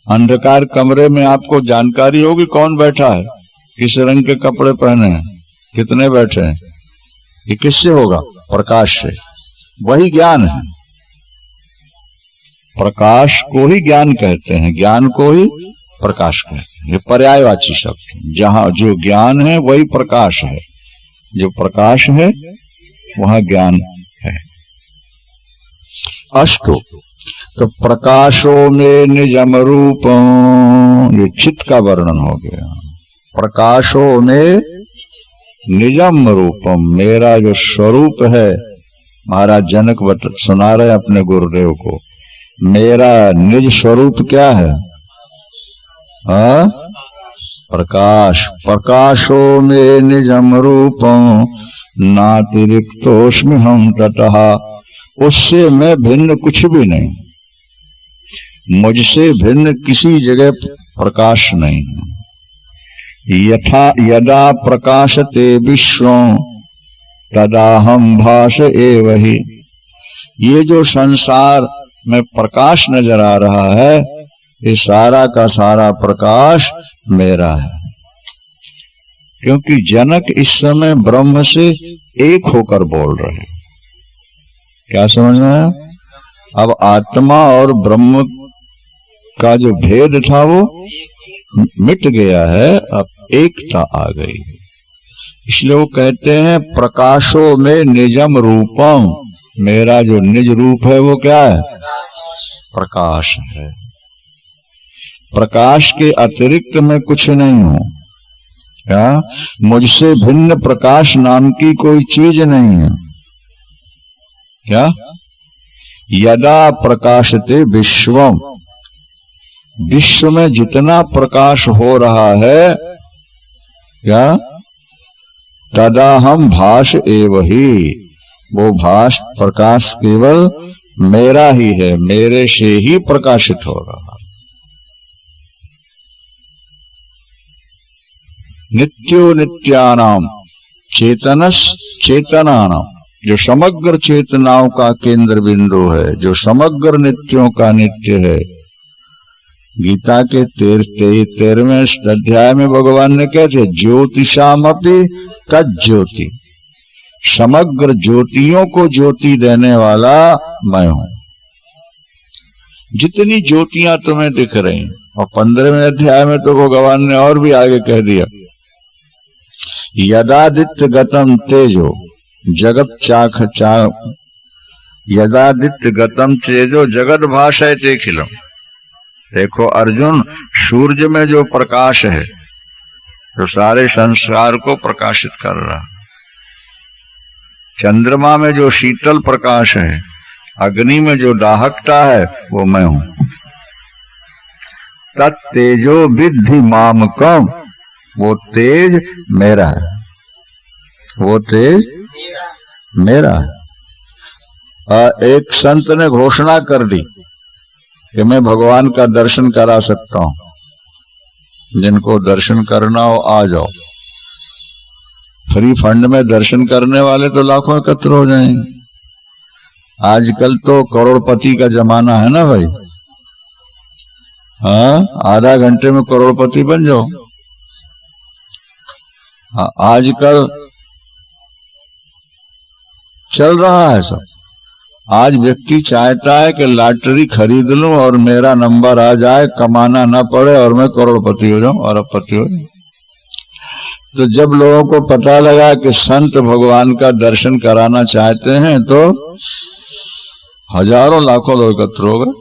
अंधकार कमरे में आपको जानकारी होगी कौन बैठा है, किस रंग के कपड़े पहने हैं, कितने बैठे हैं। ये किससे होगा? प्रकाश से। वही ज्ञान है। प्रकाश को ही ज्ञान कहते हैं, ज्ञान को ही प्रकाश कहते हैं। ये पर्यायवाची शब्द। जहां जो ज्ञान है वही प्रकाश है, जो प्रकाश है वहां ज्ञान है। अष्टो तो प्रकाशो में निजम रूपं, ये चित्त का वर्णन हो गया। प्रकाशो में निजम रूपम, मेरा जो स्वरूप है महाराज जनक सुना रहे अपने गुरुदेव को, मेरा निज स्वरूप क्या है? हाँ, प्रकाश। प्रकाशो में निजम रूपम नातिरिक्तोस्मि हम ततः। उससे मैं भिन्न कुछ भी नहीं, मुझसे भिन्न किसी जगह प्रकाश नहीं। यदा प्रकाशते विश्वं तदा हम भास एव ही। ये जो संसार में प्रकाश नजर आ रहा है, ये सारा का सारा प्रकाश मेरा है। क्योंकि जनक इस समय ब्रह्म से एक होकर बोल रहे हैं। क्या समझना है? अब आत्मा और ब्रह्म का जो भेद था वो मिट गया है, अब एकता आ गई। इसलिए वो कहते हैं प्रकाशो में निजम रूपम। मेरा जो निज रूप है वो क्या है? प्रकाश है। प्रकाश के अतिरिक्त मैं कुछ नहीं हूं। क्या? मुझसे भिन्न प्रकाश नाम की कोई चीज नहीं है। क्या? यदा प्रकाशते विश्वम। विश्व में जितना प्रकाश हो रहा है, क्या? तदा हम भास एव ही। वो भास प्रकाश केवल मेरा ही है, मेरे से ही प्रकाशित हो रहा। नित्यो नित्यानाम चेतनस चेतनानाम। जो समग्र चेतनाओं का केंद्र बिंदु है, जो समग्र नित्यों का नित्य है। गीता के 13वें अध्याय में भगवान ने कहते ज्योतिषामपि तज्ज्योति। समग्र ज्योतियों को ज्योति देने वाला मैं हूं। जितनी ज्योतियां तुम्हें दिख रही, और 15वें अध्याय में तो भगवान ने और भी आगे कह दिया, यदादित्य गतम तेजो जगत चाख यदादित्य गतम तेजो जगत भाषयते खिलम। देखो अर्जुन, सूर्य में जो प्रकाश है, जो सारे संसार को प्रकाशित कर रहा, चंद्रमा में जो शीतल प्रकाश है, अग्नि में जो दाहकता है, वो मैं हूं। तत्तेजो विद्धि मामकम। वो तेज मेरा है, वो तेज मेरा है। एक संत ने घोषणा कर दी कि मैं भगवान का दर्शन करा सकता हूं। जिनको दर्शन करना हो आ जाओ। फ्री फंड में दर्शन करने वाले तो लाखों एकत्र हो जाएंगे। आजकल तो करोड़पति का जमाना है ना भाई। हाँ, आधा घंटे में करोड़पति बन जाओ। आजकल चल रहा है सब। आज व्यक्ति चाहता है कि लॉटरी खरीद लूं और मेरा नंबर आ जाए, कमाना ना पड़े और मैं करोड़पति हो जाऊं, अरबपति हो जाऊं। तो जब लोगों को पता लगा कि संत भगवान का दर्शन कराना चाहते हैं, तो हजारों लाखों लोग एकत्र हो गए।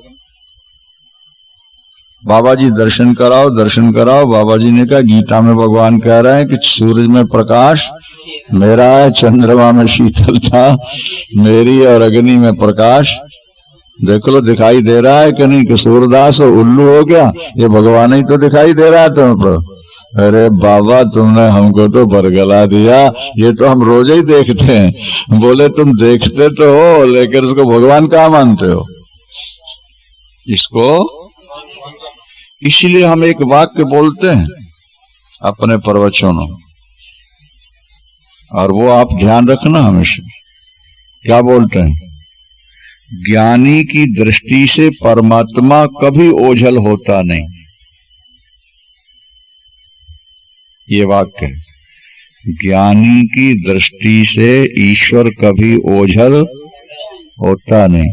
बाबा जी दर्शन कराओ, दर्शन कराओ। बाबा जी ने कहा, गीता में भगवान कह रहे हैं कि सूरज में प्रकाश मेरा है, चंद्रमा में शीतलता मेरी, और अग्नि में प्रकाश देख लो दिखाई दे रहा है कि नहीं। कि सूरदास उल्लू हो गया, ये भगवान ही तो दिखाई दे रहा है तुम पर। अरे बाबा, तुमने हमको तो बरगला दिया, ये तो हम रोज ही देखते हैं। बोले तुम देखते तो हो, लेकिन इसको भगवान कहाँ मानते हो? इसको इसलिए हम एक वाक्य बोलते हैं अपने प्रवचनों, और वो आप ध्यान रखना हमेशा। क्या बोलते हैं? ज्ञानी की दृष्टि से परमात्मा कभी ओझल होता नहीं। ये वाक्य है। ज्ञानी की दृष्टि से ईश्वर कभी ओझल होता नहीं,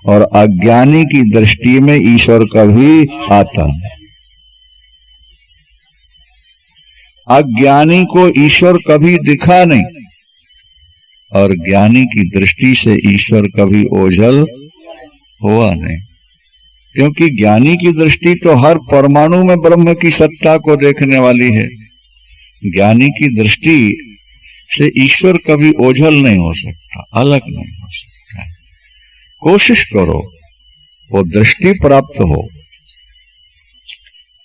और अज्ञानी की दृष्टि में ईश्वर कभी आता नहीं। अज्ञानी को ईश्वर कभी दिखा नहीं, और ज्ञानी की दृष्टि से ईश्वर कभी ओझल हुआ नहीं। क्योंकि ज्ञानी की दृष्टि तो हर परमाणु में ब्रह्म की सत्ता को देखने वाली है। ज्ञानी की दृष्टि से ईश्वर कभी ओझल नहीं हो सकता, अलग नहीं हो सकता। कोशिश करो वो दृष्टि प्राप्त हो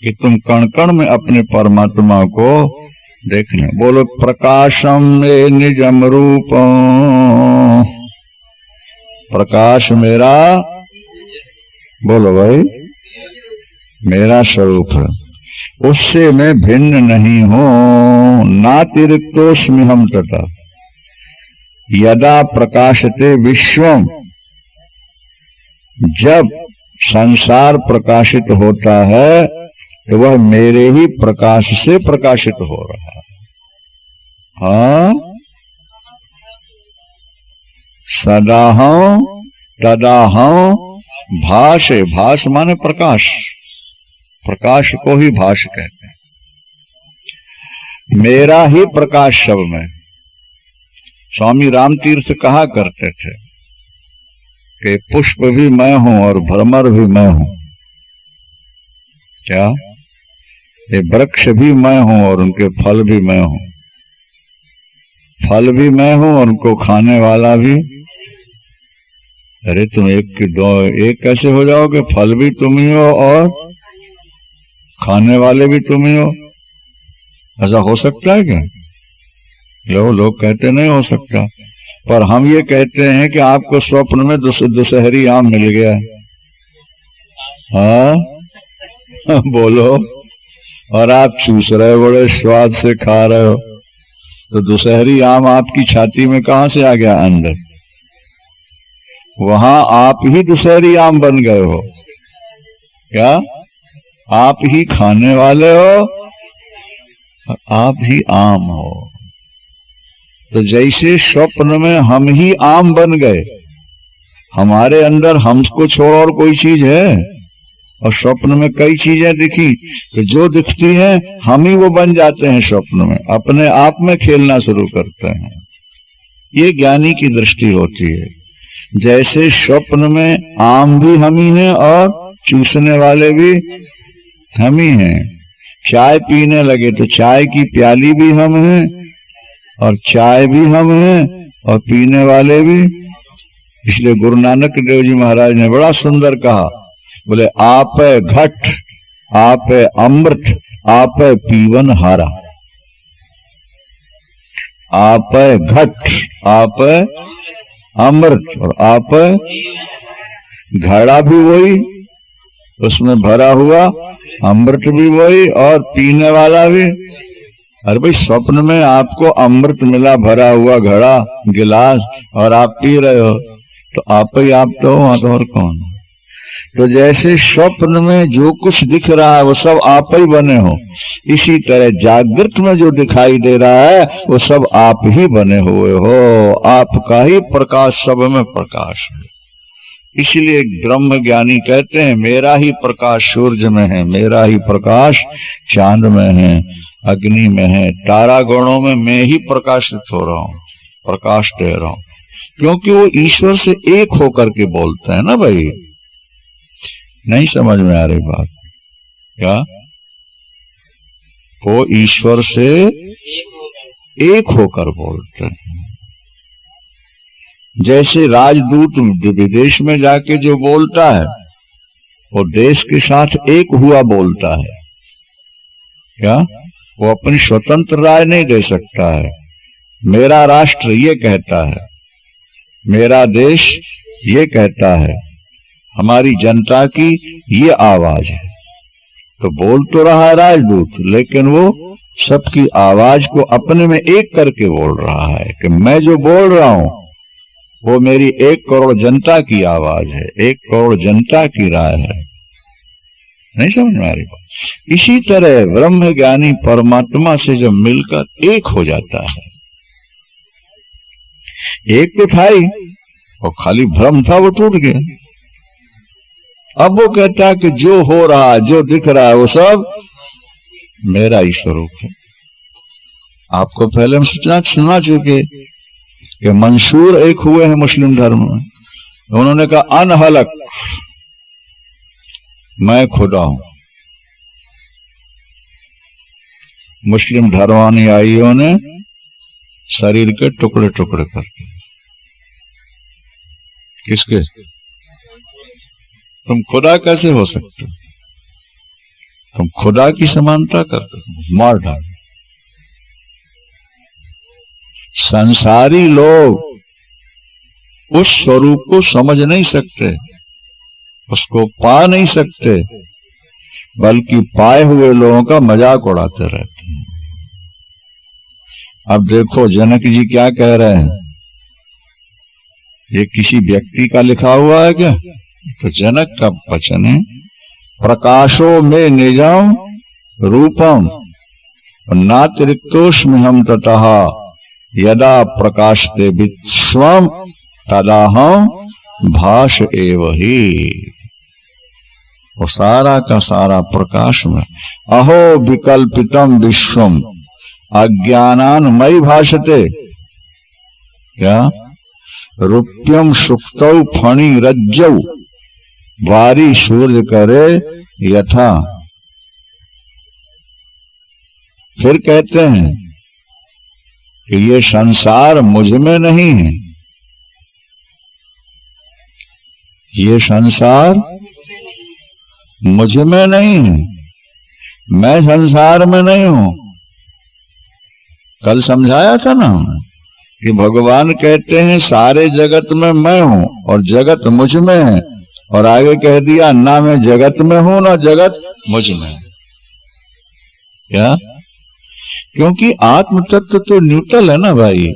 कि तुम कण कण में अपने परमात्मा को देखने। बोलो प्रकाशम में निजम रूपम, प्रकाश मेरा, बोलो भाई, मेरा स्वरूप है, उससे मैं भिन्न नहीं हूं। नातिरिक्तोस्मि हम तथा यदा प्रकाशते विश्वम, जब संसार प्रकाशित होता है तो वह मेरे ही प्रकाश से प्रकाशित हो रहा है। हाँ, सदाहं तदाहं भाषे, भाष माने प्रकाश, प्रकाश को ही भाष कहते हैं। मेरा ही प्रकाश सब में। स्वामी रामतीर्थ कहा करते थे कि पुष्प भी मैं हूं और भ्रमर भी मैं हूं। क्या? ये वृक्ष भी मैं हूं और उनके फल भी मैं हूं, फल भी मैं हूं और उनको खाने वाला भी। अरे तुम एक के दो एक कैसे हो जाओगे? फल भी तुम ही हो और खाने वाले भी तुम ही हो। ऐसा हो सकता है क्या? लोग कहते नहीं हो सकता, पर हम ये कहते हैं कि आपको स्वप्न में दुशहरी आम मिल गया। हाँ बोलो, और आप चूस रहे हो, बड़े स्वाद से खा रहे हो, तो दुशहरी आम आपकी छाती में कहां से आ गया? अंदर। वहां आप ही दुशहरी आम बन गए हो। क्या? आप ही खाने वाले हो, आप ही आम हो। तो जैसे स्वप्न में हम ही आम बन गए, हमारे अंदर हमको छोड़ और कोई चीज है? और स्वप्न में कई चीजें दिखी, तो जो दिखती हैं हम ही वो बन जाते हैं। स्वप्न में अपने आप में खेलना शुरू करते हैं। ये ज्ञानी की दृष्टि होती है। जैसे स्वप्न में आम भी हम ही हैं और चूसने वाले भी हम ही हैं। चाय पीने लगे तो चाय की प्याली भी हम हैं और चाय भी हम हैं और पीने वाले भी। इसलिए गुरु नानक देव जी महाराज ने बड़ा सुंदर कहा, बोले आप है घट, आप है अमृत, आप है पीवन हारा। आप है घट, आप है अमृत और आप है घड़ा भी वही, उसमें भरा हुआ अमृत भी वही और पीने वाला भी। अरे भाई, स्वप्न में आपको अमृत मिला, भरा हुआ घड़ा गिलास, और आप पी रहे हो, तो आप ही आप तो वहां तो और कौन? तो जैसे स्वप्न में जो कुछ दिख रहा है वो सब आप ही बने हो, इसी तरह जागृत में जो दिखाई दे रहा है वो सब आप ही बने हुए हो। आपका ही प्रकाश सब में प्रकाश है। इसलिए ब्रह्म ज्ञानी कहते हैं मेरा ही प्रकाश सूर्य में है, मेरा ही प्रकाश चांद में है, अग्नि में है, तारा गणों में मैं ही प्रकाशित हो रहा हूं, प्रकाश दे रहा हूं। क्योंकि वो ईश्वर से एक होकर के बोलते हैं ना भाई। नहीं समझ में आ रही बात? क्या? वो ईश्वर से एक होकर बोलते हैं। जैसे राजदूत विदेश में जाके जो बोलता है वो देश के साथ एक हुआ बोलता है। क्या? वो अपनी स्वतंत्र राय नहीं दे सकता है। मेरा राष्ट्र ये कहता है, मेरा देश ये कहता है, हमारी जनता की ये आवाज है। तो बोल तो रहा है राजदूत, लेकिन वो सबकी आवाज को अपने में एक करके बोल रहा है कि मैं जो बोल रहा हूं वो मेरी 1 करोड़ जनता की आवाज है, 1 करोड़ जनता की राय है। नहीं समझ में आ रही बात? इसी तरह ब्रह्म ज्ञानी परमात्मा से जब मिलकर एक हो जाता है, एक तो था ही और खाली भ्रम था, वो टूट गया। अब वो कहता है कि जो हो रहा है, जो दिख रहा है, वो सब मेरा ही स्वरूप है। आपको पहले हम सुना चुके कि मंसूर एक हुए हैं मुस्लिम धर्म में, उन्होंने कहा अनहलक मैं खुदा हूं। मुस्लिम धर्मानुयायियों ने शरीर के टुकड़े टुकड़े करते। किसके? तुम खुदा कैसे हो सकते? तुम खुदा की समानता करते हो, मार डाल। संसारी लोग उस स्वरूप को समझ नहीं सकते, उसको पा नहीं सकते, बल्कि पाए हुए लोगों का मजाक उड़ाते रहते हैं। अब देखो जनक जी क्या कह रहे हैं, ये किसी व्यक्ति का लिखा हुआ है क्या? तो जनक का वचन है, प्रकाशो में निजम रूपम नातिरिक्तोष्मि हम ततः यदा प्रकाशते विश्वम तदाहम भाष एव ही। वो सारा का सारा प्रकाश में। अहो विकल्पितम विश्वम अज्ञानान मयि भाषते। क्या? रूप्यम सुक्तौ फणि रज्जौ वारी सूर्य करे यथा। फिर कहते हैं कि ये संसार मुझ में नहीं है, ये संसार मुझ में नहीं है, मैं संसार में नहीं हूं। कल समझाया था ना कि भगवान कहते हैं सारे जगत में मैं हूं और जगत मुझ में है, और आगे कह दिया ना मैं जगत में हूं ना जगत मुझ में। क्या? क्योंकि आत्म तत्व तो न्यूट्रल है ना भाई।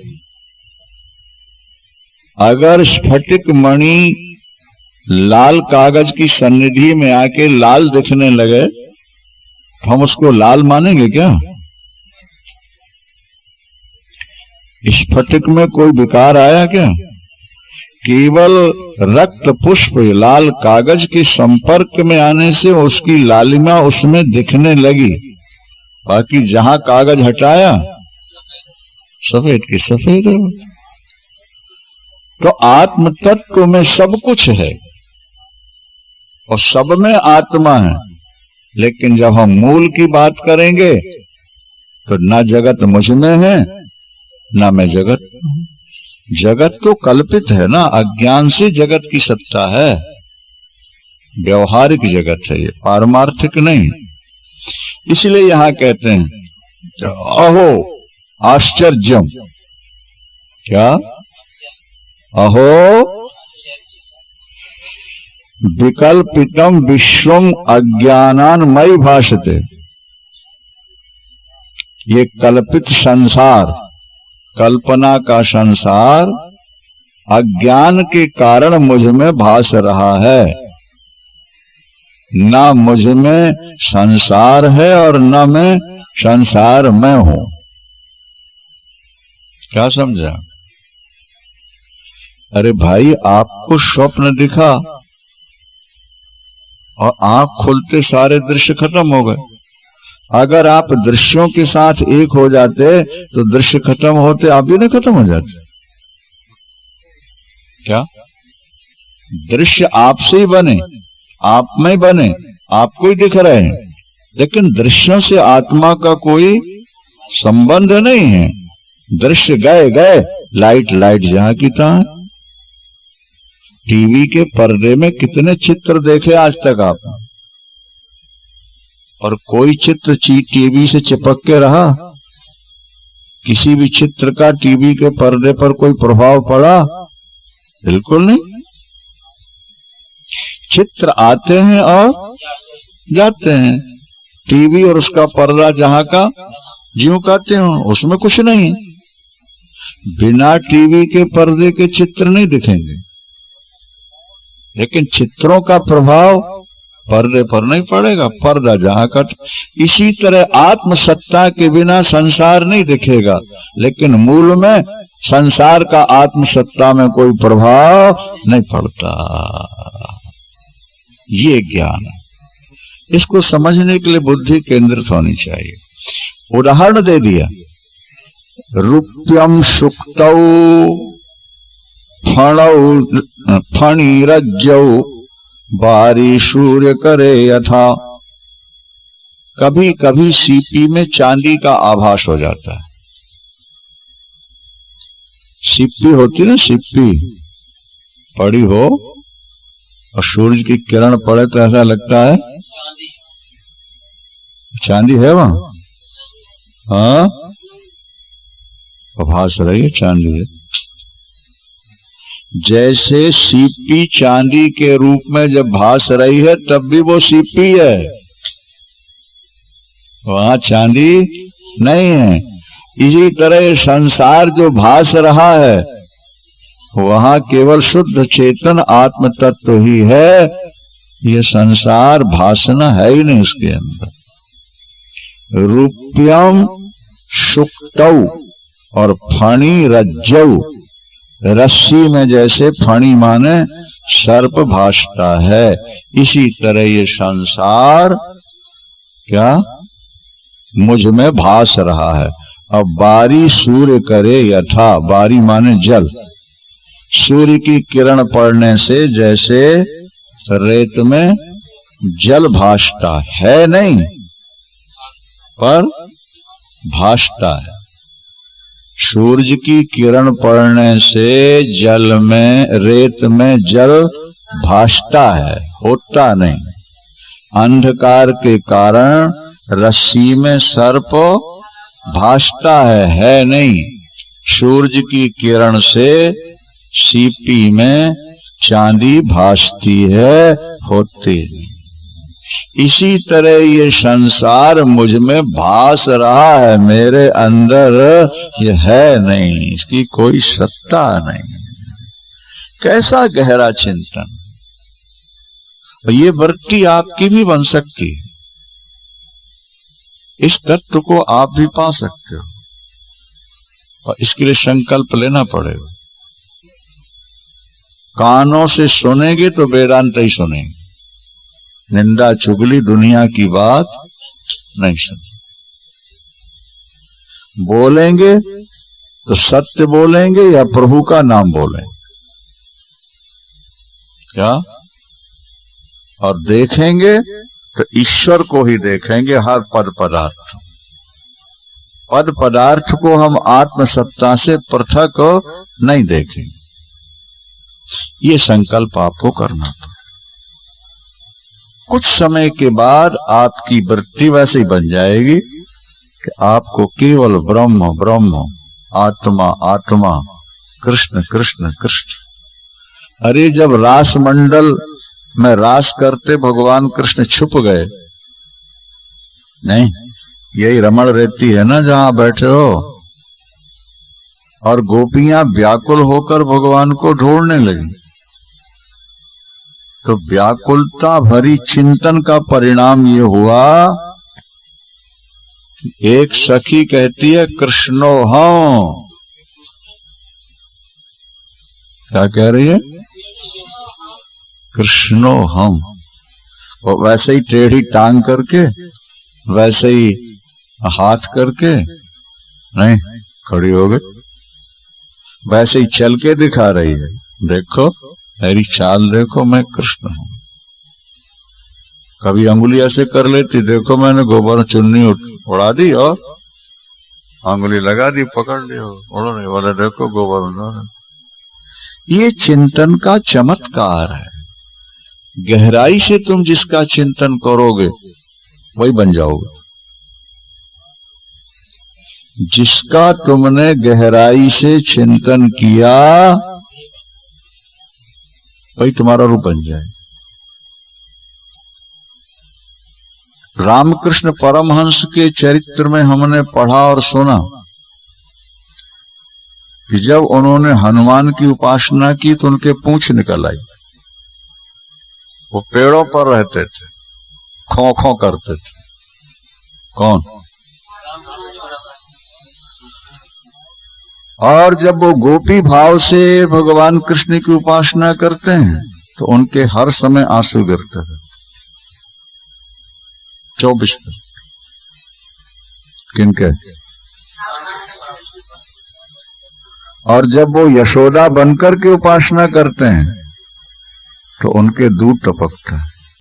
अगर स्फटिक मणि लाल कागज की सन्निधि में आके लाल दिखने लगे तो हम उसको लाल मानेंगे क्या? स्फटिक में कोई विकार आया क्या? केवल रक्त पुष्प लाल कागज के संपर्क में आने से उसकी लालिमा उसमें दिखने लगी, बाकी जहां कागज हटाया सफेद की सफेद है। तो आत्म तत्व में सब कुछ है और सब में आत्मा है, लेकिन जब हम मूल की बात करेंगे तो ना जगत मुझ में है ना मैं जगत में हूं। जगत तो कल्पित है ना, अज्ञान से जगत की सत्ता है, व्यवहारिक जगत है ये, पारमार्थिक नहीं। इसलिए यहां कहते हैं अहो आश्चर्यम। क्या? अहो विकल्पितम विश्वम अज्ञानान मयि भाषते। ये कल्पित संसार, कल्पना का संसार अज्ञान के कारण मुझ में भास रहा है। ना मुझ में संसार है और ना मैं संसार में हूं। क्या समझा? अरे भाई, आपको स्वप्न दिखा और आंख खुलते सारे दृश्य खत्म हो गए। अगर आप दृश्यों के साथ एक हो जाते तो दृश्य खत्म होते आप भी नहीं खत्म हो जाते। क्या? दृश्य आपसे ही बने, आप में बने, आपको ही दिख रहे हैं, लेकिन दृश्यों से आत्मा का कोई संबंध नहीं है। दृश्य गए गए, लाइट लाइट जहां की तहां। टीवी के पर्दे में कितने चित्र देखे आज तक आपने, और कोई चित्र टीवी से चिपक के रहा? किसी भी चित्र का टीवी के पर्दे पर कोई प्रभाव पड़ा? बिल्कुल नहीं। चित्र आते हैं और जाते हैं। टीवी और उसका पर्दा जहां का ज्यों का त्यों, उसमें कुछ नहीं। बिना टीवी के पर्दे के चित्र नहीं दिखेंगे, लेकिन चित्रों का प्रभाव पर्दे पर नहीं पड़ेगा, पर्दा जहां का। इसी तरह आत्म सत्ता के बिना संसार नहीं दिखेगा, लेकिन मूल में संसार का आत्म सत्ता में कोई प्रभाव नहीं पड़ता। ये ज्ञान है, इसको समझने के लिए बुद्धि केंद्रित होनी चाहिए। उदाहरण दे दिया, रूप्यम सुक्तौ फणि रज्जौ बारी सूर्य करे यथा। कभी कभी सीपी में चांदी का आभास हो जाता है, सिप्पी होती ना, सिप्पी पड़ी हो और सूरज की किरण पड़े तो ऐसा लगता है चांदी है वहां। हाँ, भास रही है चांदी है। जैसे सीपी चांदी के रूप में जब भास रही है तब भी वो सीपी है, वहां चांदी नहीं है। इसी तरह संसार जो भास रहा है वहां केवल शुद्ध चेतन आत्म तत्व ही है। ये संसार भासना है ही नहीं उसके अंदर। रूप्यम शुक्तौ और फणी रज्जौ, रस्सी में जैसे फणी माने सर्प भासता है, इसी तरह ये संसार क्या मुझ में भास रहा है। अब बारी सूर्य करे यथा, बारी माने जल, सूर्य की किरण पड़ने से जैसे रेत में जल भासता है नहीं पर भासता है। सूरज की किरण पड़ने से जल में, रेत में जल भासता है, होता नहीं। अंधकार के कारण रस्सी में सर्प भासता है नहीं। सूरज की किरण से सीपी में चांदी भासती है, होती नहीं। इसी तरह ये संसार मुझ में भास रहा है, मेरे अंदर ये है नहीं, इसकी कोई सत्ता नहीं। कैसा गहरा चिंतन! ये वृत्ति आपकी भी बन सकती है, इस तत्व को आप भी पा सकते हो, और इसके लिए संकल्प लेना पड़ेगा। कानों से सुनेंगे तो वेदांत ही सुनेंगे, निंदा चुगली दुनिया की बात नहीं सुनेंगे। बोलेंगे तो सत्य बोलेंगे या प्रभु का नाम बोलेंगे क्या, और देखेंगे तो ईश्वर को ही देखेंगे। हर पद पदार्थ, पद पदार्थ को हम आत्मसत्ता से पृथक नहीं देखेंगे। ये संकल्प आपको करना था। कुछ समय के बाद आपकी वृत्ति वैसे ही बन जाएगी कि आपको केवल ब्रह्म ब्रह्म, आत्मा आत्मा, कृष्ण कृष्ण कृष्ण। अरे जब रास मंडल में रास करते भगवान कृष्ण छुप गए नहीं, यही रमण रहती है ना जहां बैठे हो, और गोपियां व्याकुल होकर भगवान को ढूंढने लगी। तो व्याकुलता भरी चिंतन का परिणाम ये हुआ कि एक सखी कहती है कृष्णो हम, क्या कह रही है? कृष्णो हम। वो वैसे ही टेढ़ी टांग करके, वैसे ही हाथ करके नहीं खड़ी हो गई, वैसे ही चल के दिखा रही है, देखो मेरी चाल देखो, मैं कृष्ण हूं। कभी अंगुली ऐसे कर लेती, देखो मैंने गोबर चुन्नी उड़ा दी और अंगुली लगा दी, पकड़ लिया, उड़ रही, बोले देखो गोबर। ये चिंतन का चमत्कार है। गहराई से तुम जिसका चिंतन करोगे वही बन जाओगे। जिसका तुमने गहराई से चिंतन किया वही तुम्हारा रूप बन जाए। रामकृष्ण परमहंस के चरित्र में हमने पढ़ा और सुना कि जब उन्होंने हनुमान की उपासना की तो उनके पूंछ निकल आई। वो पेड़ों पर रहते थे, खो खो करते थे। कौन? और जब वो गोपी भाव से भगवान कृष्ण की उपासना करते हैं तो उनके हर समय आंसू गिरते हैं, 24 में। किनके? और जब वो यशोदा बनकर के उपासना करते हैं तो उनके दूध टपकता है।